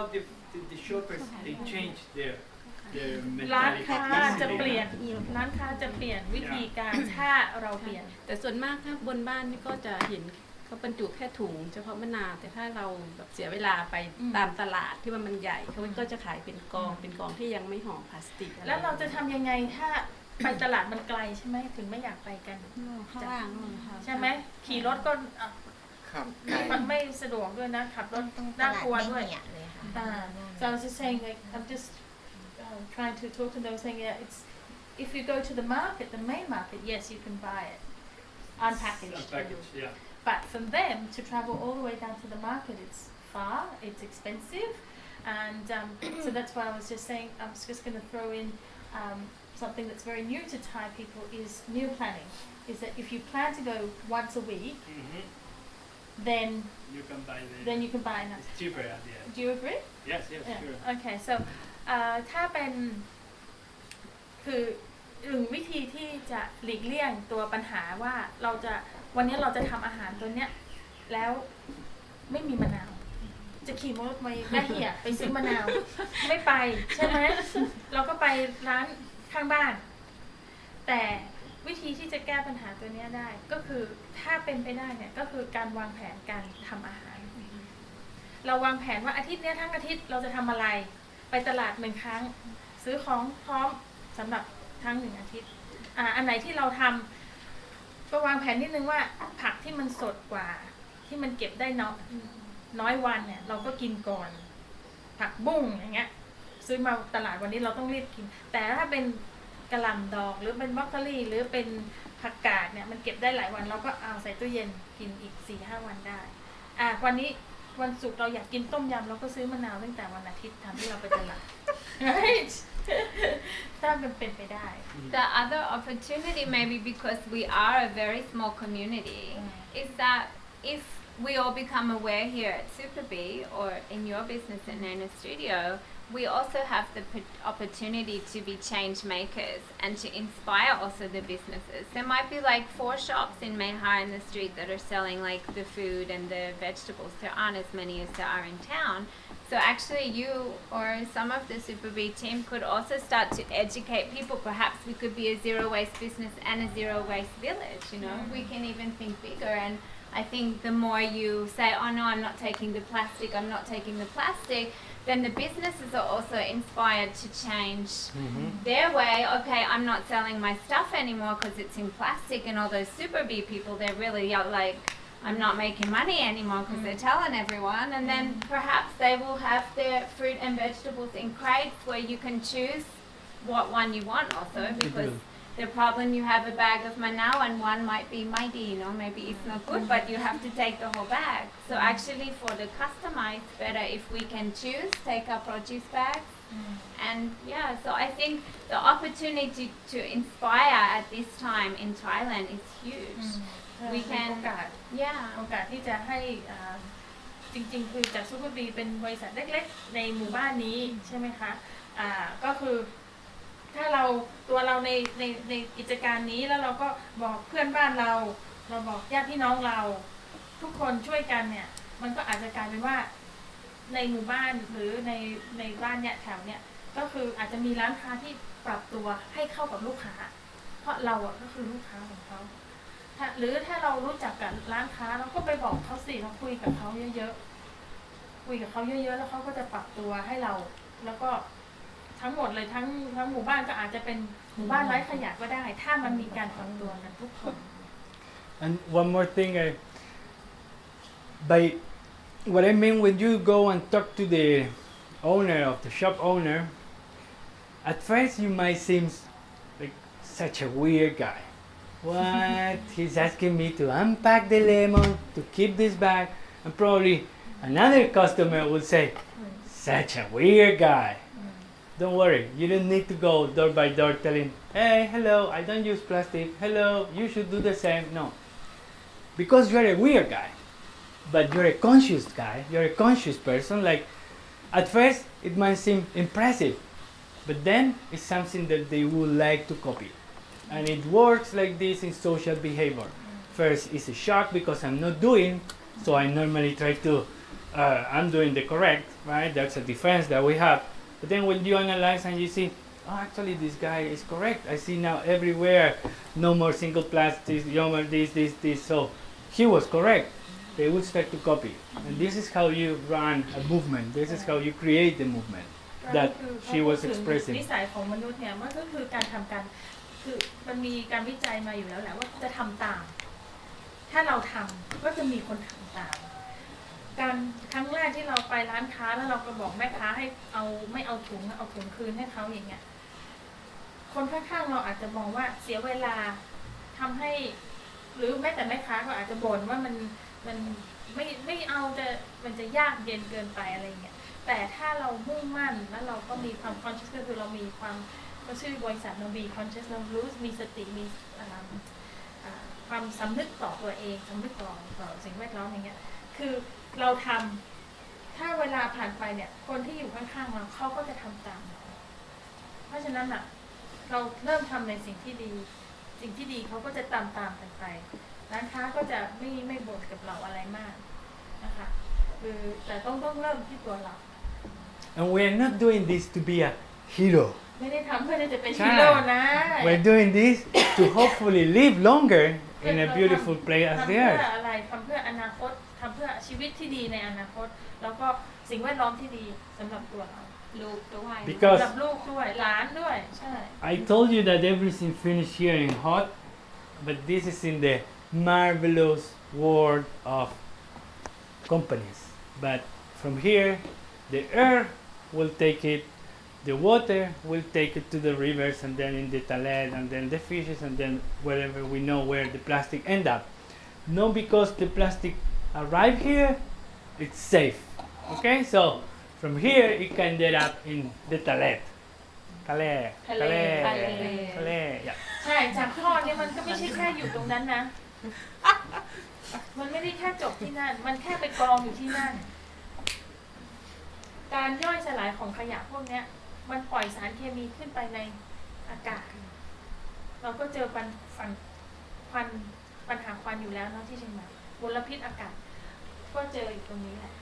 the shoppers they change their ร้าน mentality. ค้าจะเปลี่ยน easily. ร้านค้าจะเปลี่ยนวิธีการถ้าเราเปลี่ยน แต่ส่วนมากถ้าบนบ้านนี่ก็จะเห็นเขาบรรจุแค่ถุงเฉพาะมะนาวแต่ถ้าเราแบบเสียเวลาไปตามตลาดที่มันใหญ่เขาก็จะขายเป็นกองที่ยังไม่ห่อพลาสติกอะไร แล้วเราจะทำยังไงถ้าไปตลาดมันไกลใช่ไหมถึงไม่อยากไปกัน ข้างล่างนู่นค่ะ ใช่ไหมขี่รถก็ ครับ ไม่สะดวกด้วยนะขับรถ ต้องต น่า ลาด กลัว ไม่ ด้วย เหี่ยเลยค่ะ So I was just saying, like, I'm just trying to talk to them, saying, yeah, it's if you go to the market, the main market, yes, you can buy it unpackaged. Package, yeah. But from them to travel all the way down to the market, it's far, it's expensive, and so that's why I was just saying, I was just going to throw in something that's very new to Thai people is meal planning. Is that if you plan to go once a week, Mm-hmm. then You can buy you can buy enough. It's cheaper at the end. Do you agree? Yes, yes, Yeah. sure. Okay, so ถ้าเป็นคือหนึ่งวิธีที่จะหลีกเลี่ยงตัวปัญหาว่าเราจะวันนี้เราจะทำอาหารตัวเนี้ยแล้วไม่มีมะนาว จะขี่มอเตอร์ไซค์แม่เหี่ยไปซื้อมะนาว ไม่ไปใช่ไหมเราก็ไปร้านข้างบ้าน แต่วิธีที่จะแก้ปัญหาตัวเนี้ยได้ก็คือถ้าเป็นไปได้เนี่ยก็คือการวางแผนการทำอาหาร เราวางแผนว่าอาทิตย์เนี้ยทั้งอาทิตย์เราจะทำอะไรไปตลาด1 ครั้ง ซื้อของพร้อมสำหรับทั้ง1 อาทิตย์อันไหนที่เราทำก็วางแผนนิดนึงว่าผักที่มันสดกว่าที่มันเก็บได้น้อยวันเนี่ยเราก็กินก่อนผักบุ้งอย่างเงี้ยซื้อมาตลาดวันนี้เราต้องรีบกิน แต่ถ้าเป็นกะหล่ำดอกหรือเป็นบรอกโคลีหรือเป็นผักกาดเนี่ยมันเก็บได้หลายวันเราก็เอาใส่ตู้เย็นกินอีก 4-5 วันได้วันนี้วันศุกร์เราอยากกินต้มยำเราก็ซื้อมะนาวตั้งแต่วันอาทิตย์ทำที่เราไปตลาด right ถ้ามันเป็นไปได้ The other opportunity, maybe because we are a very small community, is that if we all become aware here at SuperBee or in your business at Nana Studio, we also have the opportunity to be change makers and to inspire also the businesses. There might be like 4 shops in Mehar in the street that are selling like the food and the vegetables. There aren't as many as there are in town. So So actually you or some of the SuperBee team could also start to educate people. Perhaps we could be a zero waste business and a zero waste village, you know. We can even think bigger, and I think the more you say, oh no, I'm not taking the plastic, I'm not taking the plastic, then the businesses are also inspired to change their way. Okay, I'm not selling my stuff anymore because it's in plastic, and all those SuperBee people, they're really like, I'm not making money anymore because they're telling everyone. And then perhaps they will have their fruit and vegetables in crates where you can choose what one you want also, because the problem, you have a bag of manao and one might be mighty, you know, maybe it's not good, but you have to take the whole bag. So actually for the customer, it's better if we can choose, take our produce bags. And yeah, so I think the opportunity to inspire at this time in Thailand is huge. We มี can, โอกาส yeah. โอกาสที่จะให้จริงๆคือจาก SuperBee เป็นบริษัทเล็กๆในหมู่บ้านนี้ใช่ไหมคะก็คือถ้าเราตัวเราในกิจการนี้แล้วเราก็บอกเพื่อนบ้านเราบอกญาติพี่น้องเราทุกคนช่วยกันเนี่ยมันก็อาจจะกลายเป็นว่าในหมู่บ้านหรือในบ้านเนี่ยแถวเนี่ยก็คืออาจจะมีร้านค้าที่ปรับตัวให้เข้ากับลูกค้าเพราะเราก็คือลูกค้าของเขาหรือถ้าเรารู้จักกับร้านค้าเราก็ไปบอกเขาสิเราคุยกับเขาเยอะๆแล้วเขาก็จะปรับตัวให้เราแล้วก็ทั้งหมดเลยทั้งหมู่บ้านก็อาจจะเป็นหมู่บ้านไร้ขยะก็ได้ถ้ามันมีการปรับตัวกันทุกคน And one more thing, by what I mean when you go and talk to the owner of the shop owner, at first you might seem like such a weird guy. What? He's asking me to unpack the lemon, to keep this bag, and probably another customer will say, such a weird guy. Don't worry, you don't need to go door by door telling, hey, hello, I don't use plastic, hello, you should do the same. No. Because you're a weird guy, but you're a conscious guy, you're a conscious person. Like, at first, it might seem impressive, but then it's something that they would like to copy. And it works like this in social behavior. First, it's a shock because I'm not doing, so I normally try to, I'm doing the correct, right? That's a defense that we have. But then when you analyze and you see, oh, actually this guy is correct. I see now everywhere, no more single plastics, no more this. So he was correct. They would start to copy. And this is how you run a movement. This is how you create the movement that she was expressing. นิสัยของมนุษย์เนี่ยมันก็คือการทำการคือมันมีการวิจัยมาอยู่แล้วแหละว่าจะทำตามถ้าเราทำก็จะมีคนทำตามการครั้งแรกที่เราไปร้านค้าแล้วเราก็บอกแม่ค้าให้ไม่เอาถุงคืนให้เขาอย่างเงี้ยคนข้างๆเราอาจจะมองว่าเสียเวลาทำให้หรือแม้แต่แม่ค้าก็อาจจะบ่นว่ามันไม่เอามันจะยากเย็นเกินไปอะไรเงี้ยแต่ถ้าเรามุ่งมั่นแล้วเราก็มีความ conscious ก็คือเรามีความก็ชื่อบริษัทเรามี conscious เรารู้มีสติมีความสำนึกต่อตัวเองสำนึกต่อสิ่งแวดล้อมอย่างเงี้ยคือเราทำถ้าเวลาผ่านไปเนี่ยคนที่อยู่ข้างๆเราเขาก็จะทำตามเพราะฉะนั้นอ่ะเราเริ่มทำในสิ่งที่ดีเขาก็จะตามกันไปร้านค้าก็จะไม่บ่นกับเราอะไรมากนะคะคือแต่ต้องเริ่มที่ตัวเรา And we are not doing this to be a hero. ไม่ได้ทำเพื่อที่จะเป็นฮีโร่นะ We're doing this to hopefully live longer in a beautiful place as ทำ they เพื่อ are. อะไรทำเพื่ออนาคตทำเพื่อชีวิตที่ดีในอนาคตแล้วก็สิ่งแวดล้อมที่ดีสำหรับตัวเรา ลูกด้วย Because สำหรับลูกด้วยหลานด้วยใช่ I told you that everything finished here in hot, but this is in the marvelous world of companies. But from here, the air will take it, the water will take it to the rivers, and then in the talet, and then the fishes, and then wherever we know where the plastic end up. Not because the plastic arrive here, it's safe. Okay, so from here it can end up in the talet. Talet. Yeah. ใช่จากท่อเนี่ยมันก็ไม่ใช่แค่อยู่ตรงนั้นนะ มันไม่ได้แค่จบที่นั่นมันแค่ไปกองอยู่ที่นั่นการย่อยสลายของขยะพวกนี้มันปล่อยสารเคมีขึ้นไปในอากาศเราก็เจอปัญหาควันอยู่แล้วเนาะที่เชียงใหม่มลพิษอากาศก็เจออยู่ตรงนี้แหละ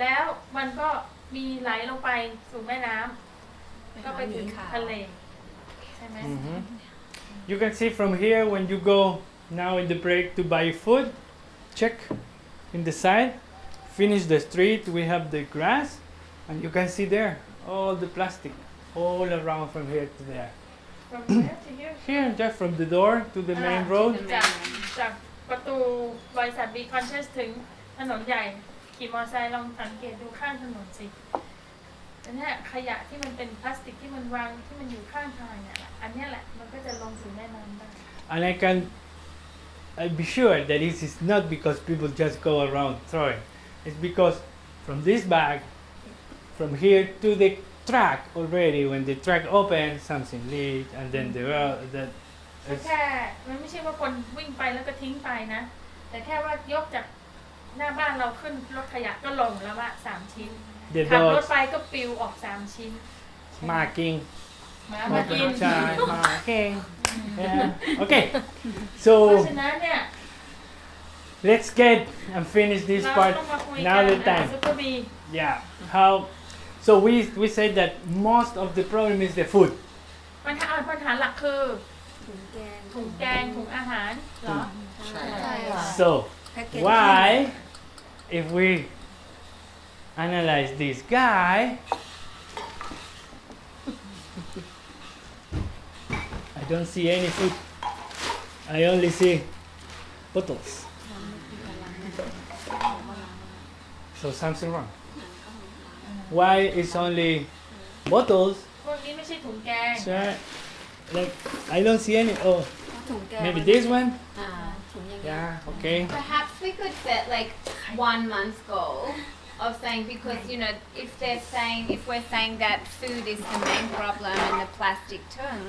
แล้วมันก็ มีไหลลงไปสู่แม่น้ำก็ไปถึงทะเลใช่ไหม Mhm. You can see from here when you go now in the break to buy food, check in the side, finish the street, we have the grass, and you can see there all the plastic all around from here to there. From where to here? Here, just from the door to the main road. จากประตูบริษัท Be Conscious ถึงถนนใหญ่ขี่มอเตอร์ไซค์ลองสังเกตดูข้างถนนสิอันเนี้ยขยะที่มันเป็นพลาสติกที่มันวางที่มันอยู่ข้างทางเนี่ยอันเนี้ยแหละมันก็จะลงสู่แม่น้ำได้ And I be sure that this is not because people just go around throwing. It's because from this bag, from here to the track already, when the track opens, something leaks, and then it's แค่มันไม่ใช่ว่าคนวิ่งไปแล้วก็ทิ้งไปนะ แต่แค่ว่ายกจากหน้าบ้านเราขึ้นรถขยะก็ลงแล้วว่า3 ชิ้น the ขับรถ dogs ไปก็ปลิวออก3 ชิ้น marking. มากิน Marking. Yeah. Okay. เพราะ So ฉะนั้นเนี่ย let's get and finish this เรา part ต้องมาคุย now กัน the นะ time. SuperBee Yeah. How? So we said that most of the problem is the food. ปัญหาหลักคือ ถุงแกง ถุงแกงถุงอาหารเหรอ ใช่ ใช่ค่ะ So แพ็กเกจ why, if we analyze this guy, I don't see any food. I only see bottles. So something wrong. Why is only bottles? พวกนี้ไม่ใช่ถุงแกง So, like I don't see any. Oh, ถุงแกง maybe this one. ถุงอย่างเงี้ย Yeah. Okay. Perhaps we could set like 1 month goal of saying, because you know, if we're saying that food is the main problem in the plastic tongue,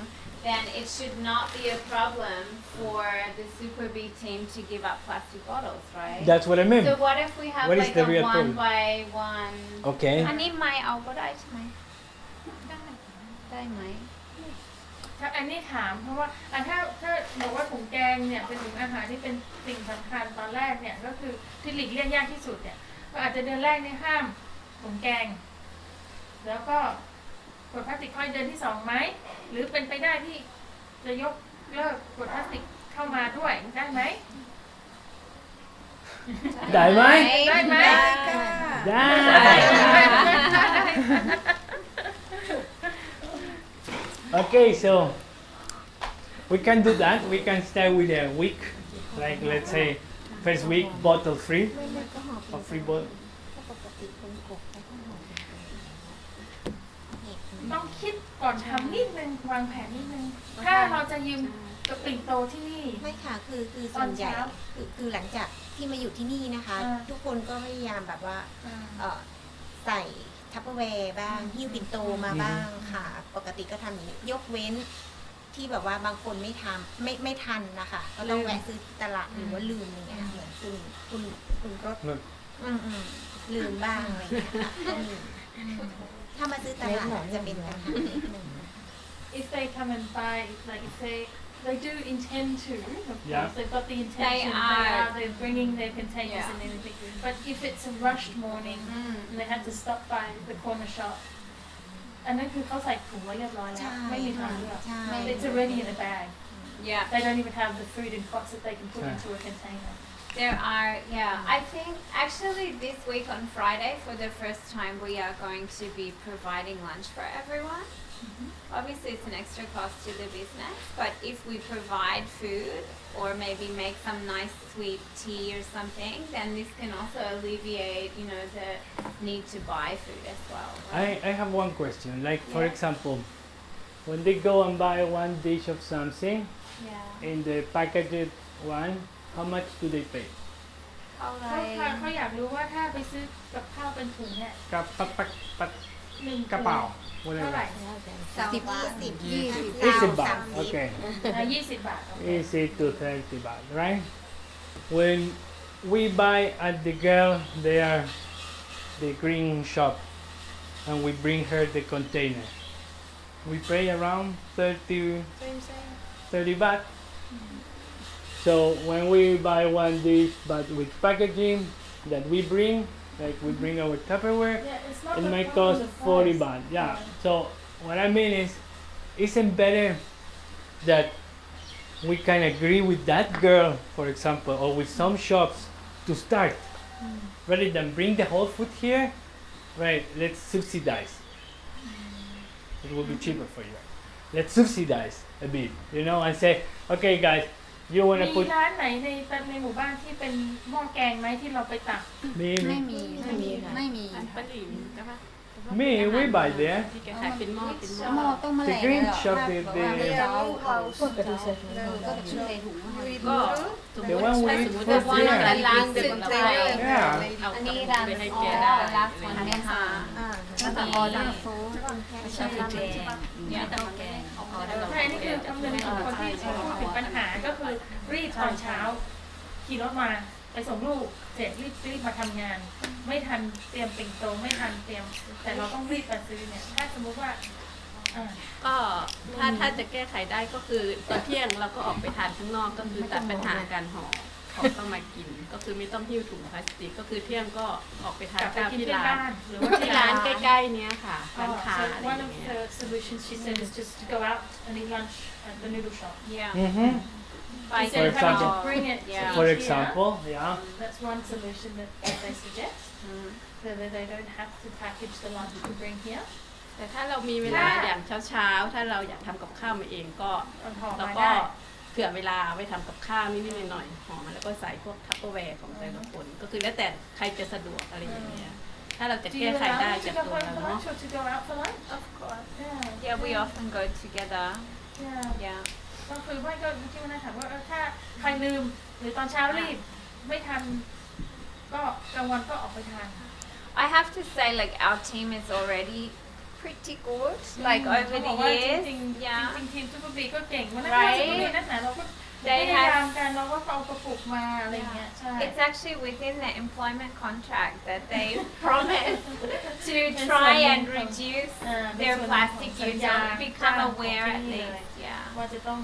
then it should not be a problem for the SuperBee team to give up plastic bottles, right? That's what I mean. So what if we have What is like the a real 1 problem? by 1? Okay. อันนี้ไม่เอาก็ได้ใช่ไหมได้ไหม ถ้าอันนี้ถามเพราะว่าถ้าบอกว่าถุงแกงเนี่ยเป็นถุงอาหารที่เป็นสิ่งสำคัญตอนแรกเนี่ยก็คือที่หลีกเลี่ยงยากที่สุดเนี่ยก็อาจจะเดือนแรกเนี่ยห้ามถุงแกง แล้วก็ขวดพลาสติกค่อยเดือนที่2ไหมหรือเป็นไปได้ที่จะยกเลิกขวดพลาสติกเข้ามาด้วยได้ไหม ได้ไหม ได้ไหม ได้ Okay, so we can do that. We can start with a week, like let's say first week bottle free or free bottle. ต้องคิดก่อนทำนิดนึงวางแผนนิดนึงถ้าเราจะยืมกับปิ่นโตที่นี่ ไม่ค่ะคือส่วนใหญ่ ตอนเช้า คือหลังจากที่มาอยู่ที่นี่นะคะ ทุกคนก็พยายามแบบว่าใส่ทัพเปอร์แวร์บ้างหิ้วปิ่นโตมาบ้างค่ะ ปกติก็ทำอย่างนี้ยกเว้นที่แบบว่าบางคนไม่ทำไม่ทันนะคะก็ต้องแวะซื้อที่ตลาดหรือว่าลืมอย่างเงี้ยเหมือนคุณรถลืมบ้างอะไรอย่างเงี้ยค่ะก็มีถ้ามาซื้อตลาดจะเป็นปัญหานิดนึง if they come and buy like if they do intend to of Yeah. course they've got the intention they're bringing their containers Yeah. and everything but if it's a rushed morning and they have to stop by the corner shop อันนั้นคือเขาใส่ถุงไว้เรียบร้อยแล้วไม่มีทางเลือก ใช่ it's already in a bag Yeah. they don't even have the food in pots that they can put Yeah. into a container There are, I think actually this week on Friday, for the first time, we are going to be providing lunch for everyone. Obviously, it's an extra cost to the business, but if we provide food or maybe make some nice sweet tea or something, then this can also alleviate, you know, the need to buy food as well. Right? I have one question. Like for Yeah. example, when they go and buy one dish of something Yeah. in the packaged one, how much do they pay? เขาอยากรู้ว่าถ้าไปซื้อกับข้าวเป็นถุงเนี่ย หนึ่ง กระเป๋า เท่าไหร่ 20 baht. Okay. 20 บาทโอเค Easy to 30 baht, right? When we buy at the girl there, the green shop, and we bring her the container, we pay around 30 baht. So when we buy one dish but with packaging that we bring, Like we bring our Tupperware, Yeah, it's not it the might problem cost with 40 price. baht. Yeah. So what I mean is, isn't better that we can agree with that girl, for example, or with some shops to start, rather than bring the whole food here. Right? Let's subsidize. It will be cheaper for you. Let's subsidize a bit, and say, okay, guys, you wanna มี put ร้านไหนในหมู่บ้านที่เป็นหม้อแกงไหมที่เราไปตัก me, ไม่มีไม่มี อันปลาหลิมใช่ปะ me, we buy there. ที่แกขายเป็นหม้อเป็นห หม้ ม้ อ อ ต้มแมล The ง green เลย shop, แบบ the ว่าไม่เอาก็ ก็ ใส่ถุง ก็สมม the ติ one we ถ้า eat สมมติ for ว่า there. ร้านสึกเราไป Yeah. เอา อัน กลั นี้ บ ร้าน ไปให้ อ๋ แก อ ได้ ร้านอันนี้ค่ะ ก็จะออเดอร์โฟร์ไม่ใช่แกง เนี่ยแต่ว่าแกง ใช่นี่คือคำนึงของคนที่พูดถึงปัญหาก็คือรีบตอนเช้า ขี่รถมาไปส่งลูกเสร็จรีบมาทำงาน ไม่ทันเตรียมปิ่นโตไม่ทันเตรียม แต่เราต้องรีบไปซื้อเนี่ยถ้าสมมุติว่าอ่า ก็ถ้าจะแก้ไขได้ก็คือตอนเที่ยงเราก็ออกไปทานข้างนอกก็คือตัดปัญหาการห่อของต้องมากิน ก็คือไม่ต้องหิ้วถุงพลาสติกก็คือเที่ยงก็ออกไปทาน กลับไป ข้าว กิน ที่ ที่ ร้า บ้าน นหรือว่าที่ ที่ ร้า ร้าน นใกล้ๆเนี้ยค่ะร้านค้า So อะไร one อย่า of งเงี้ย the solutions she said is just to go out and eat lunch at the noodle shop. Yeah. Mm-hmm. Instead of For having to example. bring it Yeah. to For eat here, example, yeah. that's one solution that they suggest, so that they don't have to package the lunch to bring here. แต่ถ้าเรามีเวลาอย่างเช้าๆถ้าเราอยากทำกับข้าวมาเองก็ เอาห่อ เรา มา ก็ ได้ เผื่อเวลาไว้ทำกับข้าวนิดๆหน่อยๆห่อมาแล้วก็ใส่พวกทัพเปอร์แวร์ของแต่ละคนก็คือแล้วแต่ใครจะสะดวกอะไรอย่างเงี้ยถ้าเราจะ Do แก้ you ไข allow ได้ them to จาก go ตัว home เรา for เนาะ lunch or to go out for lunch? Of course. Yeah. Yeah, we often go together. Yeah. Yeah. ก็คือไม่ก็ที่ว่าน่าถามว่าถ้าใครลืมหรือตอนเช้ารีบไม่ทันก็กลางวันก็ออกไปทาน I have to say, like, our team is already pretty good. Like, over เขาบ the อกว่าจ years. ริงๆ Yeah. จริงๆทีมซูเปอร์บีก็เก่งวันนั้น Right. ซูเปอร์บีนั่นนะเราก็พ They ยายาม have กันเราก็เอากระปุกมาอะไรอย่างเงี้ยใช่ It's actually within the employment contract that they promise to try and reduce their plastic use or become aware at least. Yeah. ว่าจะต้อง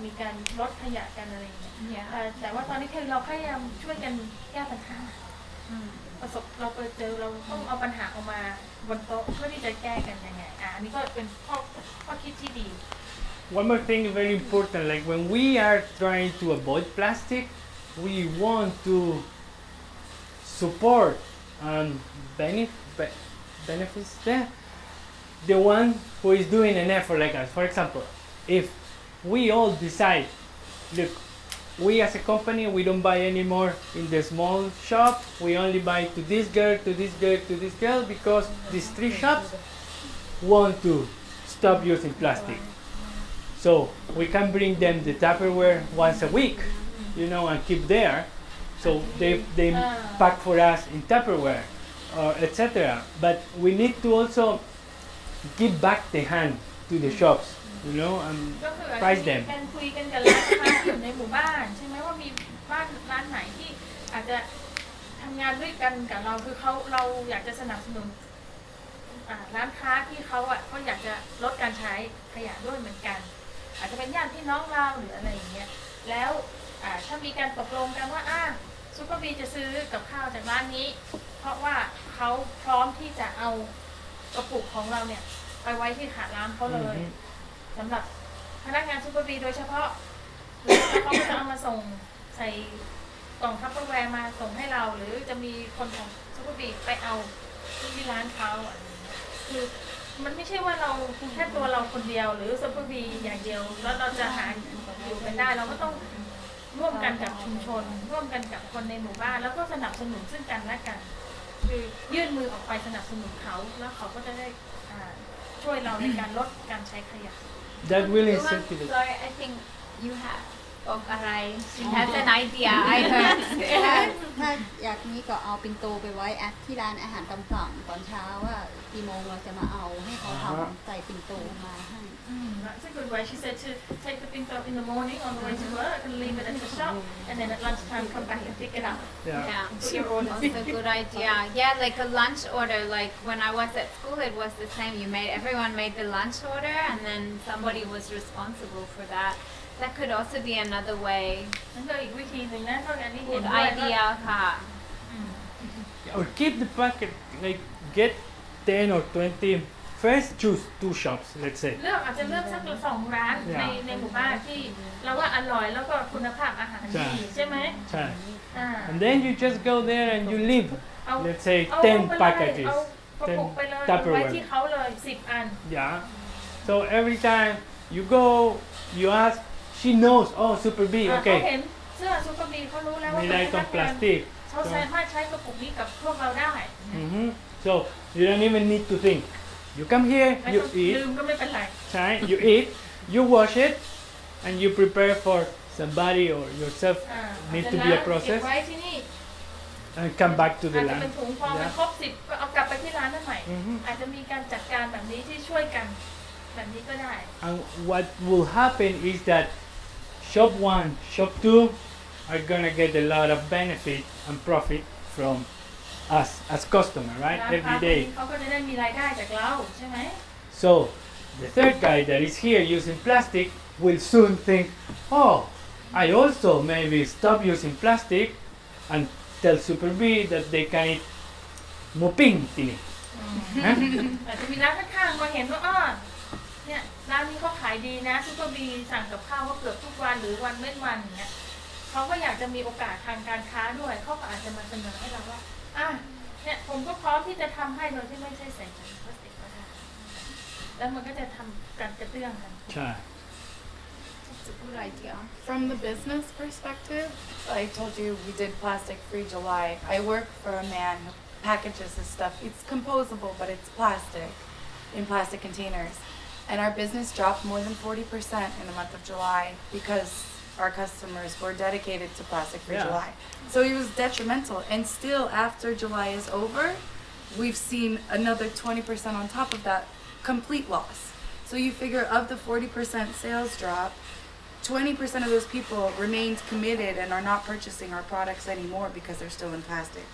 มีการลดขยะกันอะไรอย่างเงี้ย Yeah. แต่ว่าตอนนี้คือเราพยายามช่วยกันแก้ปัญหาเราไปเจอเราต้องเอาปัญหาออกมาบนโต๊ะเพื่อที่จะแก้กันยังไงอันนี้ก็เป็นข้อคิดที่ดี One more thing very important, like when we are trying to avoid plastic, we want to support and benefits the one who is doing an effort like us. For example, if we all decide, look, we as a company, we don't buy anymore in the small shop, we only buy to this girl, to this girl, to this girl, because these three shops want to stop using plastic. So we can bring them the Tupperware once a week, and keep there. So they pack for us in Tupperware, etc. But we need to also give back the hand to the shops, and ก็คืออาจ price จะมี them. การคุยกันกับร้านค้าที่อยู่ในหมู่บ้านใช่ไหมว่ามีร้านไหนที่อาจจะทำงานด้วยกันกับเราคือเราอยากจะสนับสนุนร้านค้าที่เขาก็อยากจะลดการใช้ขยะด้วยเหมือนกัน อาจจะเป็นญาติพี่น้องเราหรืออะไรอย่างเงี้ยแล้วถ้ามีการตกลงกันว่าซูเปอร์บีจะซื้อกับข้าวจากร้านนี้ เพราะว่าเขาพร้อมที่จะเอากระปุกของเราเนี่ยไปไว้ที่ขาร้านเขาเลย สำหรับพนักงานซูเปอร์บีโดยเฉพาะแล้วเขาก็จะเอามาส่งใส่กล่องทัพเปอร์แวร์มาส่งให้เรา หรือจะมีคนของซูเปอร์บีไปเอาที่ร้านเขาคือมันไม่ใช่ว่าเราแค่ตัวเราคนเดียวหรือซูเปอร์บีอย่างเดียวแล้วเราจะหาอยู่กันได้เราก็ต้องร่วมกันกับชุมชน ร่วมกันกับคนในหมู่บ้านแล้วก็สนับสนุนซึ่งกันและกัน คือยื่นมือออกไปสนับสนุนเขาแล้วเขาก็จะได้ช่วยเราในการลดการใช้ขยะ That will Luan, incentivize. sorry, I think you have. She has an idea. I heard. ถ้าอยากนี้ก็เอาปิ่นโตไปไว้ที่ร้านอาหารตามสั่งตอนเช้าว่ากี่โมงเราจะมาเอาให้เขาทำใส่ปิ่นโตมาให้ That's a good way. She said to take the pinto in the morning on the way to work and leave it at the shop, and then at lunchtime come back and pick it up. Yeah. Yeah, Put your order. that's a good idea. Yeah, like a lunch order. Like when I was at school, it was the same. Everyone made the lunch order, and then somebody was responsible for that. That could also be another way. นั่นก็อีกวิธีหนึ่งนะก็อันนี้เห็น Good ด้วย idea, ค่ะ อืม or keep the packet, like get 10 or 20. First choose 2 shops, let's say. เลือกอาจจะเลือกสัก2 ร้าน Yeah. ในหมู่บ้านที่เราว่าอร่อยแล้วก็คุณภาพอาหารดีใช่ไหม Try. อ่า And then you just go there and you leave, เอา let's say เอา 10 ไปเลย packages. เอากระปุกไปเลย 10 เอาไว้ Tupperware. ที่เขาเลย10 อัน Yeah. So every time you go, you ask, she knows, oh, SuperBee, เขา okay. เห็นเสื้อซูเปอร์บีเขารู้แล้วว่า We like พนั on กงาน plastic. เขาสามารถใช้กระปุกนี้กับพวกเราได้ So you don't even need to think. You come here, ไม่ you ต้อง eat, ลืมก็ไม่เป็นไร right? You eat, you wash it, and you prepare for somebody or yourself อ่า needs อาจ to จะ be a ล้างเก็บ process ไว้ที่นี่ and come back to อา the จจะเป็น land. ถุงพอมัน Yeah. ครบ10ก็เอากลับไปที่ร้านนั่นใหม่ Mhm. อาจจะมีการจัดการแบบนี้ที่ช่วยกันแบบนี้ก็ได้ And what will happen is that shop 1, shop 2 are gonna get a lot of benefit and profit from us as customer, right? ร้านค้า Every พวก day. นี้เขาก็จะได้มีรายได้จากเราใช่ไหม So the third guy that is here using plastic will soon think, oh, I also maybe stop using plastic and tell SuperBee that they can eat muping tini. Huh? อาจจะมีร้านข้างๆมาเห็นว่าอ้อเนี่ยร้านนี้เขาขายดีนะซูเปอร์บีสั่งกับข้าวเขาเกือบทุกวันหรือวันเว้นวันอย่างเงี้ยเขาก็อยากจะมีโอกาสทางการค้าด้วยเขาก็อาจจะมาเสนอให้เราว่าอ่ะเนี่ยผมก็พร้อมที่จะทำให้โดยที่ไม่ใช่ใส่ถุงพลาสติกก็ได้แล้วมันก็จะทำการกระเตื้องกัน Try. It's a good idea. From the business perspective, I told you we did Plastic Free July. I work for a man who packages his stuff. It's composable, but it's plastic in plastic containers. And our business dropped more than 40% in the month of July because our customers were dedicated to Plastic Free Yeah. July. So it was detrimental. And still, after July is over, we've seen another 20% on top of that, complete loss. So you figure of the 40% sales drop, 20% of those people remained committed and are not purchasing our products anymore because they're still in plastic.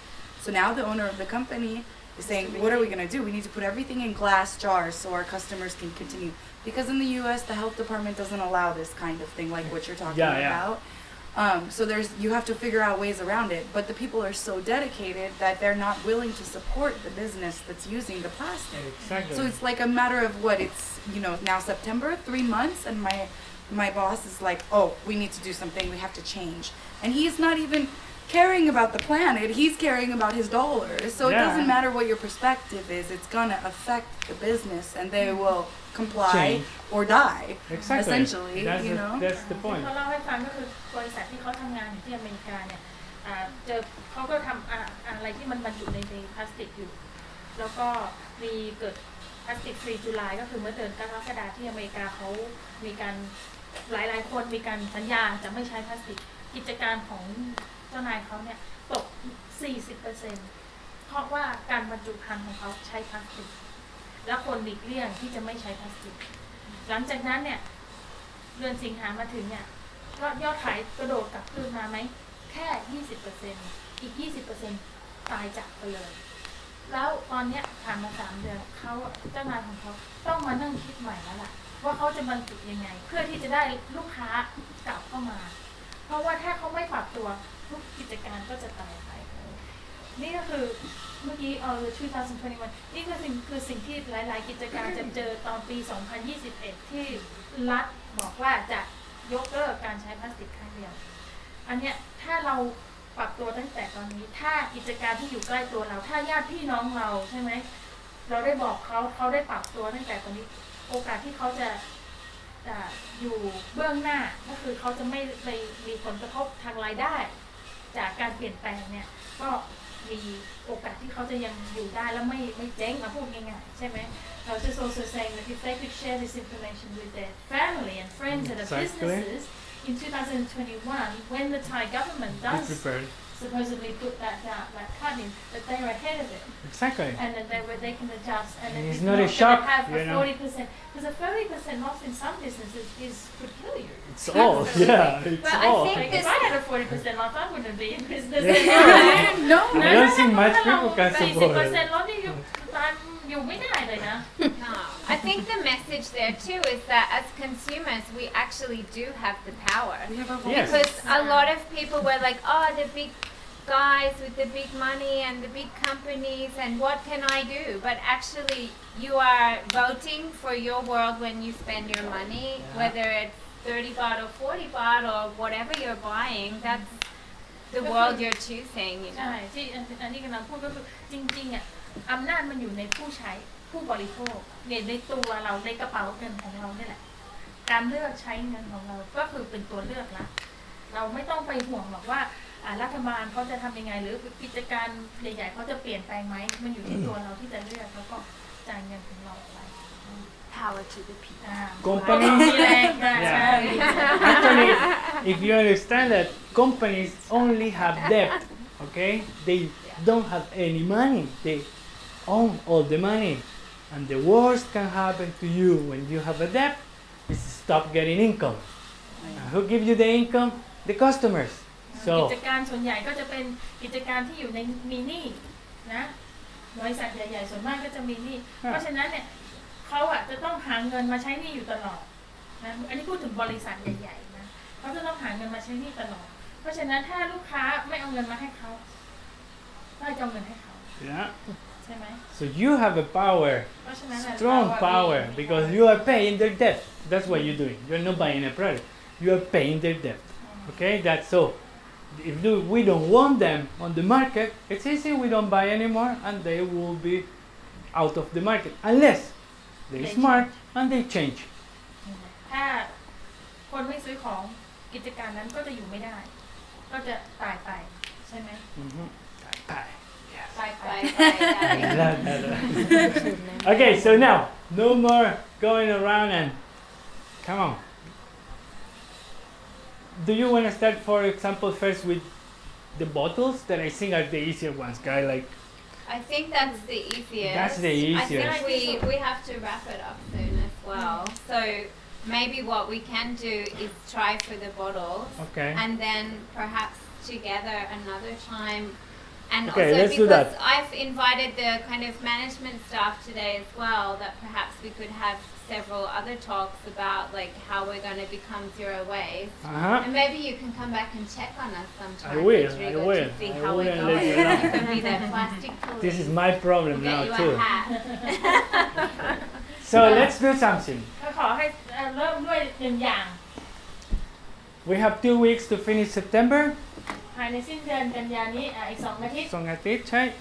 So now the owner of the company is saying, what are we going to do? We need to put everything in glass jars so our customers can continue. Because in the US, the health department doesn't allow this kind of thing like what you're talking Yeah, yeah. about. So you have to figure out ways around it. But the people are so dedicated that they're not willing to support the business that's using the plastic. Exactly. So it's like a matter of what it's, now September, 3 months, and my boss is like, oh, we need to do something, we have to change. And he's not even caring about the planet, he's caring about his dollars. So it Yeah. doesn't matter what your perspective is, it's gonna affect the business and they will comply Change. or die. Exactly. Essentially, That's, you know. that's the ที่ point. เขาเล่าให้ฟังก็คือบริษัทที่เขาทำงานอยู่ที่อเมริกาเนี่ยเจอเขาก็ทำอะไรที่มันบรรจุในพลาสติกอยู่ แล้วก็มีเกิดพลาสติกฟรีจุลายก็คือเมื่อเดือนกรกฎาคมที่อเมริกาเขามีการหลายๆคนมีการสัญญาจะไม่ใช้พลาสติกกิจการของเจ้านายเขาเนี่ยตก 40%เพราะว่าการบรรจุภัณฑ์ของเขาใช้พลาสติก แล้วคนหลีกเลี่ยงที่จะไม่ใช้พลาสติก หลังจากนั้นเนี่ยเดือนสิงหามาถึงเนี่ยยอดขายกระโดดกลับขึ้นมาไหมแค่ 20%อีก 20% ตายจากไปเลย แล้วตอนเนี้ยผ่านมา3 เดือนเขาเจ้านายของเขาต้องมานั่งคิดใหม่แล้วล่ะว่าเขาจะบรรจุยังไง เพื่อที่จะได้ลูกค้ากลับเข้ามา เพราะว่าถ้าเขาไม่ปรับตัวทุกกิจการก็จะตายไป นี่ก็คือเมื่อกี้2021นี่ก็คือสิ่งที่หลายๆกิจการจะเจอตอนปี 2021 ที่รัฐบอกว่าจะยกเลิกการใช้พลาสติกครั้งเดียว อันเนี้ยถ้าเราปรับตัวตั้งแต่ตอนนี้ถ้ากิจการที่อยู่ใกล้ตัวเราถ้าญาติพี่น้องเราใช่ไหมเราได้บอกเขาได้ปรับตัวตั้งแต่ตอนนี้โอกาสที่เขาจะอยู่เบื้องหน้าก็คือเขาจะไม่ไปมีผลกระทบทางรายได้ จากการเปลี่ยนแปลงเนี่ยก็มีโอกาสที่เขาจะยังอยู่ได้แล้วไม่เจ๊งพูดง่ายๆใช่ไหมเรา just also saying that if they could share this information with their family and friends and their businesses in 2021 when the Thai government Be does prepared. supposedly put that cut in that they're ahead of it Exactly. and that they can adjust and that It's it's not a not shock, going to have you a know. 40% because a 30% loss in some businesses could kill you. It's all, yeah, it's Well, I all. think Like if I had a 40% loss, I wouldn't be in business. No. I don't think much people can support it. 40% ลดนี่อยู่ไม่ได้เลยนะ No. I think the message there too is that as consumers, we actually do have the power. We have a Yes. Because a lot of people were like, oh, the big guys with the big money and the big companies and what can I do? But actually, you are voting for your world when you spend your money, whether it's 30 baht or 40 baht or whatever you're buying. That's the world you're choosing, you ใช่ know. ที่อันนี้กำลังพูดก็คือจริงๆอ่ะอำนาจมันอยู่ในผู้ใช้ผู้บริโภคเนี่ยในตัวเราในกระเป๋าเงินของเราเนี่ยแหละการเลือกใช้เงินของเราก็คือเป็นตัวเลือกละเราไม่ต้องไปห่วงหรอกว่ารัฐบาลเขาจะทำยังไงหรือกิจการใหญ่ๆเขาจะเปลี่ยนแปลงไหมมันอยู่ที่ตัวเราที่จะเลือกแล้วก็จ่ายเงินของเราออกไป Power to the people. Companies, มีแรงได้ใช่ actually, if you understand that companies only have debt, okay? They don't have any money. They own all the money. And the worst can happen to you when you have a debt is stop getting income. And who gives you the income? The customers. กิ So, จการส่วนใหญ่ก็จะเป็นกิจการที่อยู่ในมีหนี้นะบริษัทใหญ่ๆส่วนมากก็จะมีหนี้เพราะฉะนั้นเนี่ยเขาจะต้องหาเงินมาใช้หนี้อยู่ตลอดนะอันนี้พูดถึงบริษัทใหญ่ๆนะเขาจะต้องหาเงินมาใช้หนี้ตลอดเพราะฉะนั้นถ้าลูกค้าไม่เอาเงินมาให้เขาก็จะเอาเงินให้เขา yeah. ใช่ไหม So you have a power, เพราะฉะนั้น strong power, because you are paying their debt. That's what you're doing. You're not buying a product. You are paying their debt. Okay, that's so. If we don't want them on the market, it's easy. We don't buy anymore, and they will be out of the market unless they're smart and they change. ถ้าคนไม่ซื้อของกิจการนั้นก็จะอยู่ไม่ได้ ก็จะตายไปใช่ไหม Mm-hmm. Bye. Yes. ตายไป I love that. Okay, so now no more going around and come on. Do you want to start, for example, first with the bottles that I think are the easier ones, guy? Like I think that's the easiest. That's the I easiest. think we have to wrap it up soon as well. So maybe what we can do is try for the bottles. okay. And then perhaps together another time. And Okay, also let's do because that. I've invited the kind of management staff today as well, that perhaps we could have several other talks about like how we're going to become zero waste. Uh-huh. And maybe you can come back and check on us sometime. I will, Rodrigo, I will. To see I how will we're and let going. you know. You can be that plastic police. This is my problem We'll now get you too. a hat. So let's do something. ก็ขอให้เริ่มด้วยหนึ่งอย่าง We have 2 weeks to finish September. ภายในสิ้นเดือนกันยายนนี้อีก2 อาทิตย์ Song atit, right?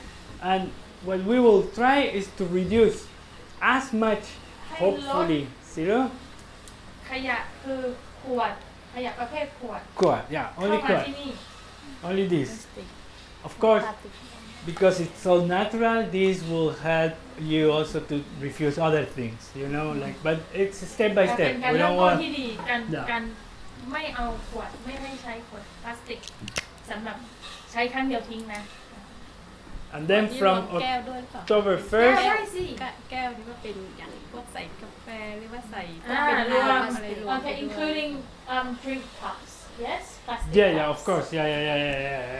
And what we will try is to reduce as much, hopefully, zero. ขยะคือขวดขยะประเภทขวด Quad, yeah, เข้า only มา quad. ที่นี่ Only this. Of course, because it's all natural, this will help you also to refuse other things, you know, like, but it's step by แต่เป็ step. นการ We เริ่ม don't ต้น want, ที่ดีการ Yeah. การไม่เอาขวดไม่ให้ใช้ขวดพลาสติกสำหรับใช้ครั้งเดียวทิ้งนะ and then นี่ from รวมแก้วด้วยหรือเปล่า October แก้ว 1st, ได้สิ แก้วนี่ก็เป็นอย่างพวกใส่กาแฟหรือว่าใส่ อ่าร เป็น รวม น้ำอะไรรวม โอ ไป เค ด้วย including drink cups yes plastic yeah, of cups. course, yeah.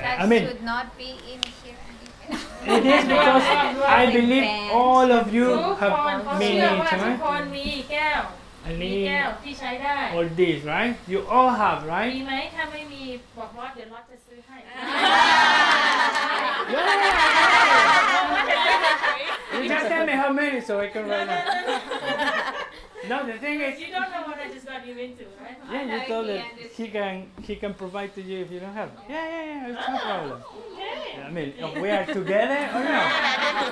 That I mean, should not be in here anyway. it is because I believe all of you ทุก have คนเขา many, เชื่อว่าทุก right? คนมีแก้ว I มี need แก้วที่ใช้ได้ all this, right? You all have, มี right? ไหมถ้าไม่มีบอกว่าเดี๋ยวเราจะซื้อให้ You just tell me how many so I can write down. No, the thing is, You don't know what I just got you into, right? yeah, you Okay, told that yeah, he can provide to you if you don't have. Yeah, it's no problem. I mean, if we are together or no?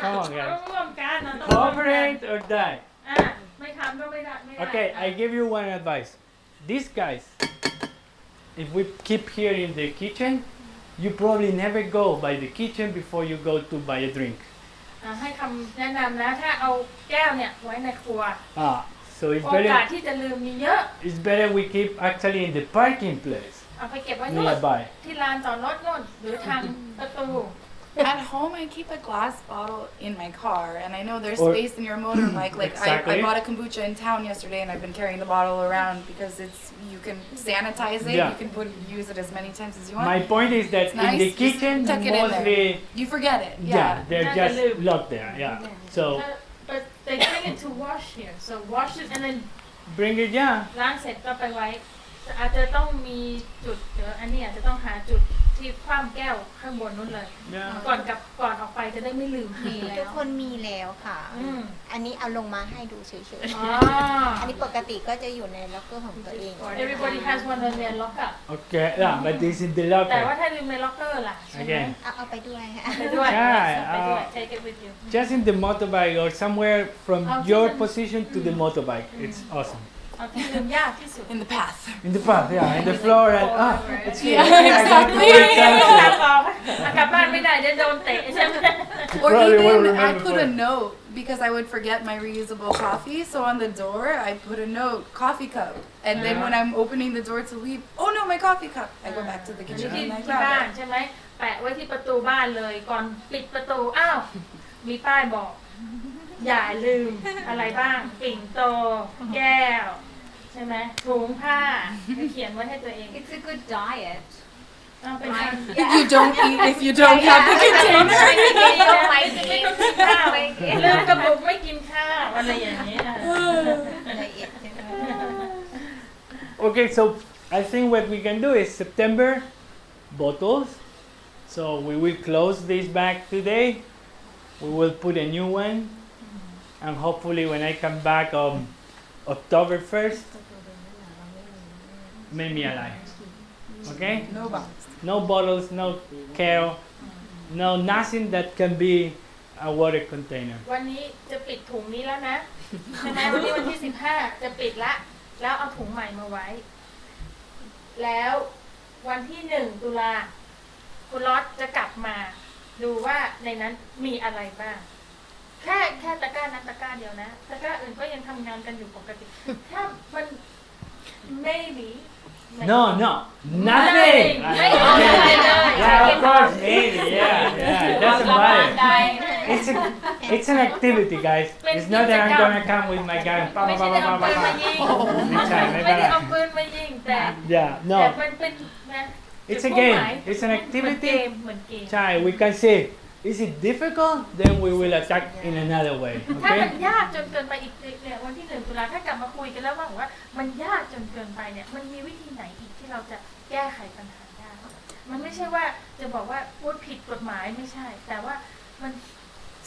Come on, เรา guys. ร่วมกันเราต้องร่วมกัน Cooperate or die. ไม่ทำก็ไม่ได้ไม่ได้ Okay, I give you one advice. These guys, if we keep here in the kitchen, you probably never go by the kitchen before you go to buy a drink. ให้คำแนะนำนะถ้าเอาแก้วเนี่ยไว้ในครัว So it's โอกาส better. ที่จะลืมมีเยอะ It's better we keep actually in the parking place เอาไปเก็บไว้นู่น nearby. ที่ลานจอดรถนู่นหรือทางประตู At home, I keep a glass bottle in my car, and I know there's Or- space in your motorbike. Like Exactly. I bought a kombucha in town yesterday, and I've been carrying the bottle around because it's you can sanitize it. Yeah. You can use it as many times as you want. My point is that It's in the nice, just kitchen, tuck it in there. mostly, You forget it. yeah, they're Not just the loop. locked there. Yeah. So but they bring it to wash here so wash it and then bring it, yeah. ล้างเสร็จก็ไปไว้ อาจจะต้องมีจุดเดี๋ยวอันนี้อาจจะต้องหาจุดที่คว่ มแก้วข้างบนนู้นเลย Yeah. ก่อนออกไปจะได้ไม่ลืม มีทุกคนมีแล้วค่ะ อืม อันนี้เอาลงมาให้ดูเฉย อ๋อ ๆ อันนี้ปกติก็จะอยู่ในล็อกเกอร์ของตัวเอง everybody has one when they're locked up Okay, yeah, but this is the แต่ว่า locker. ถ้าลืมในล็อกเกอร์ล่ะใช่ไหม Again, เอาไปด้วยค่ะ ไปด้วย ใช่ ไปด้วย take it with you just in the motorbike or somewhere from Oh, your just- position to the motorbike. It's awesome. เอาที่ลืมยากที่สุด In the path. In the path, yeah, in the floor, and it's here. Yeah, I got to exactly. my กลับ country. กลับบ้านไม่ได้เดี๋ยวโดนเตะใช่ไหม Or Probably won't even I remember put for a it. note because I would forget my reusable coffee. So on the door, I put a note, coffee cup. And then when I'm opening the door to leave, oh no, my coffee cup. I go back to the ที่ kitchen ที่ and I บ้าน grab it. ใช่ไหมแปะไว้ที่ประตูบ้านเลยก่อนปิดประตูอ้าวมีป้ายบอก อย่าลืมอะไรบ้าง ปิ่นโต แก้ว ใช่ไหมถุงผ้าเขียนไว้ให้ตัวเอง It's a good diet. เอาไปทำ If you don't eat, if you don't have the container. You don't like ไม่ it. ต้องกินข้าว Like it. เรื่องกระปุกไม่กินข้าวอะไรอย่างนี้ย ละเอียดใช่ไหม Okay, so I think what we can do is September bottles. So we will close this bag today. We will put a new one, and hopefully when I come back on October 1st, make me alive. Okay? No box. No bottles, no kale, no nothing that can be a water container. วันนี้จะปิดถุงนี้แล้วนะใช่ไหมวันนี้วันที่ 15 จะปิดละแล้วเอาถุงใหม่มาไว้ แล้ววันที่ 1 ตุลาคุณล็อตจะกลับมาดูว่าในนั้นมีอะไรบ้าง แค่ตะกร้านั้นตะกร้าเดียวนะตะกร้าอื่นก็ยังทำงานกันอยู่ปกติถ้ามัน maybe No, no, nothing. Make all the way. Yeah, of course, maybe. Yeah. Doesn't matter. It's an activity, guys. It's not that I'm gonna come with my gun. ไม่ใช่ได้เอาปืนมายิง ไม่ใช่ ไม่ได้เอาปืนมายิงแต่ Yeah, แต่ no. มันเป็นนะ It's a จุดมุ่งหมาย game. It's an เหมือนเก activity. มเหมือนเกม Chai, we can say, is it difficult? Then we will attack in another way. ถ้ามัน Okay? ยากจนเกินไปอีกเนี่ยวันที่ 1 ตุลาถ้ากลับมาคุยกันแล้วว่ามันยากจนเกินไปเนี่ยมันมีวิธีไหนอีกที่เราจะแก้ไขปัญหาได้มันไม่ใช่ว่าจะบอกว่าพูดผิดกฎหมายไม่ใช่ แต่ว่ามัน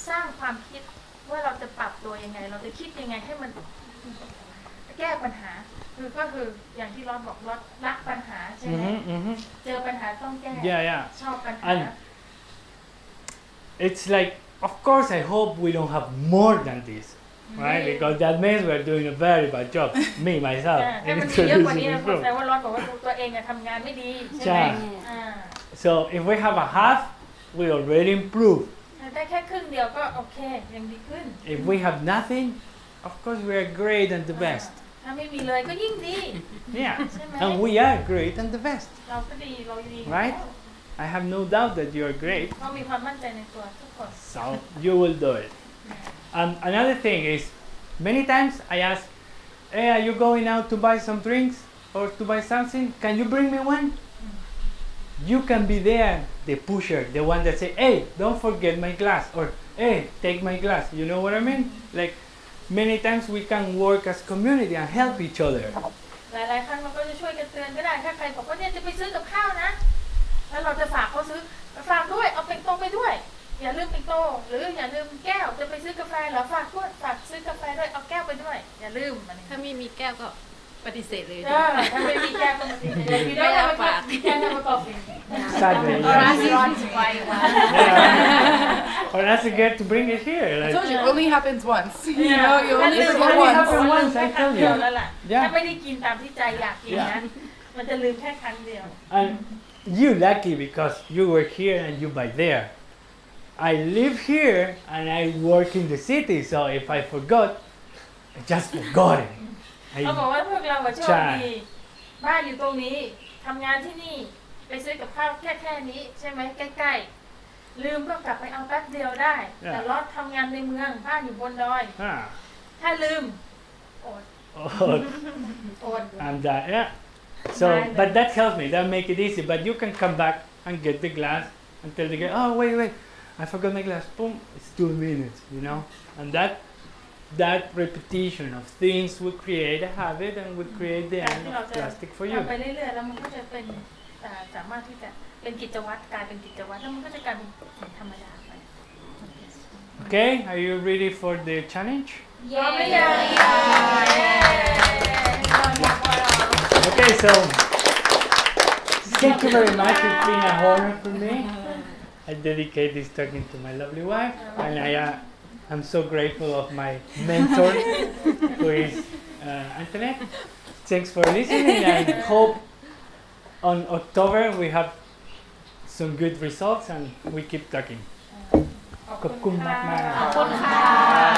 สร้างความคิดว่าเราจะปรับตัวยังไง เราจะคิดยังไงให้มันแก้ปัญหาก็คืออย่างที่รอดบอกรอดรักปัญหาใช่ไหม เจอปัญหาต้องแก้ Yeah. ชอบปัญหา And it's like, of course, I hope we don't have more than this, right? Because that means we're doing a very bad job. Me, myself. ถ้า in มันมีเยอะกว่า introducing นี้ the นะ group. แปลว่ารอดบอกว่าตัวเองทำงานไม่ดีใช่ไหม ใช่ อ่า So if we have a half, we already improved. ได้แค่ครึ่งเดียวก็โอเคยังดีขึ้น If we have nothing, of course we are great and the best. ถ้าไม่มีเลยก็ยิ่งดี Yeah. ใช่ไหม And we are great and the best. เราก็ดีเราดี Right? I have no doubt that you are great. เรามีความมั่นใจในตัวทุกคน So you will do it. Another thing is, many times I ask, hey, are you going out to buy some drinks or to buy something? Can you bring me one? You can be there, the pusher, the one that say, hey, don't forget my glass, or hey, take my glass. You know what I mean? Like, many times we can work as community and help each other. หลายๆครั้งเราก็จะช่วยกันเตือนก็ได้ถ้าใครบอกว่าเนี่ยจะไปซื้อกับข้าวนะแล้วเราจะฝากเขาซื้อฝากด้วยเอาปิ่นโตไปด้วยอย่าลืมปิ่นโตหรืออย่าลืมแก้วจะไปซื้อกาแฟเหรอฝากด้วยฝากซื้อกาแฟด้วยเอาแก้วไปด้วยอย่าลืมอะไร ถ้าไม่มีแก้วก็ปฏิเสธเลย ถ้าไม่มีแก้วก็มาซื้อเลยพี่ได้มาฝากแก้วมากาแฟ Sadly, Or yeah. ask Ron to buy one. Yeah. Or ask the girl to bring it here. I Like, told you, it only happens once. You know, you ถ้า only ลืม forget ก็ happen once. once, I แค่ครั้ tell งเดียว you. แล้วล่ะ Yeah. ถ้าไม่ได้กินตามที่ใจอยากกินนะมันจะลืมแค่ครั้งเดียว And you lucky because you were here and you buy there. I live here and I work in the city, so if I forgot, I just forgot it. เขาบอก I, ว่าพวกเราโชค ใช่ ดีบ้านอยู่ตรงนี้ทำงานที่นี่ไปซื้อกับข้าวแค่นี้ใช่ไหมใกล้ๆลืมก็กลับไปเอาแป๊บเดียวได้ แต่รอดทำงานในเมืองบ้านอยู่บนดอย ah, ถ้าลืมอด oh, อด and yeah. So, but that helps me. That make it easy. But you can come back and get the glass and tell the guy, oh wait, I forgot my glass. Boom, it's 2 minutes, you know. And that repetition of things will create a habit and will create the การ end ที่เรา of จะ plastic for ทำ you. ไปเรื่อยๆแล้วมันก็จะเป็น สามารถที่จะเป็นกิจวัตรกลายเป็นกิจวัตรแล้วมันก็จะกลายเป็นสิ่งธรรมดาไป Okay, are you ready for the challenge? Okay, so thank you very much. It's been an honor for me. I dedicate this talking to my lovely wife, and I'm so grateful of my mentor, who is Antoinette. Thanks for listening. I hope on October we have some good results and we keep talking. ขอบคุณมากๆ ขอบคุณค่ะ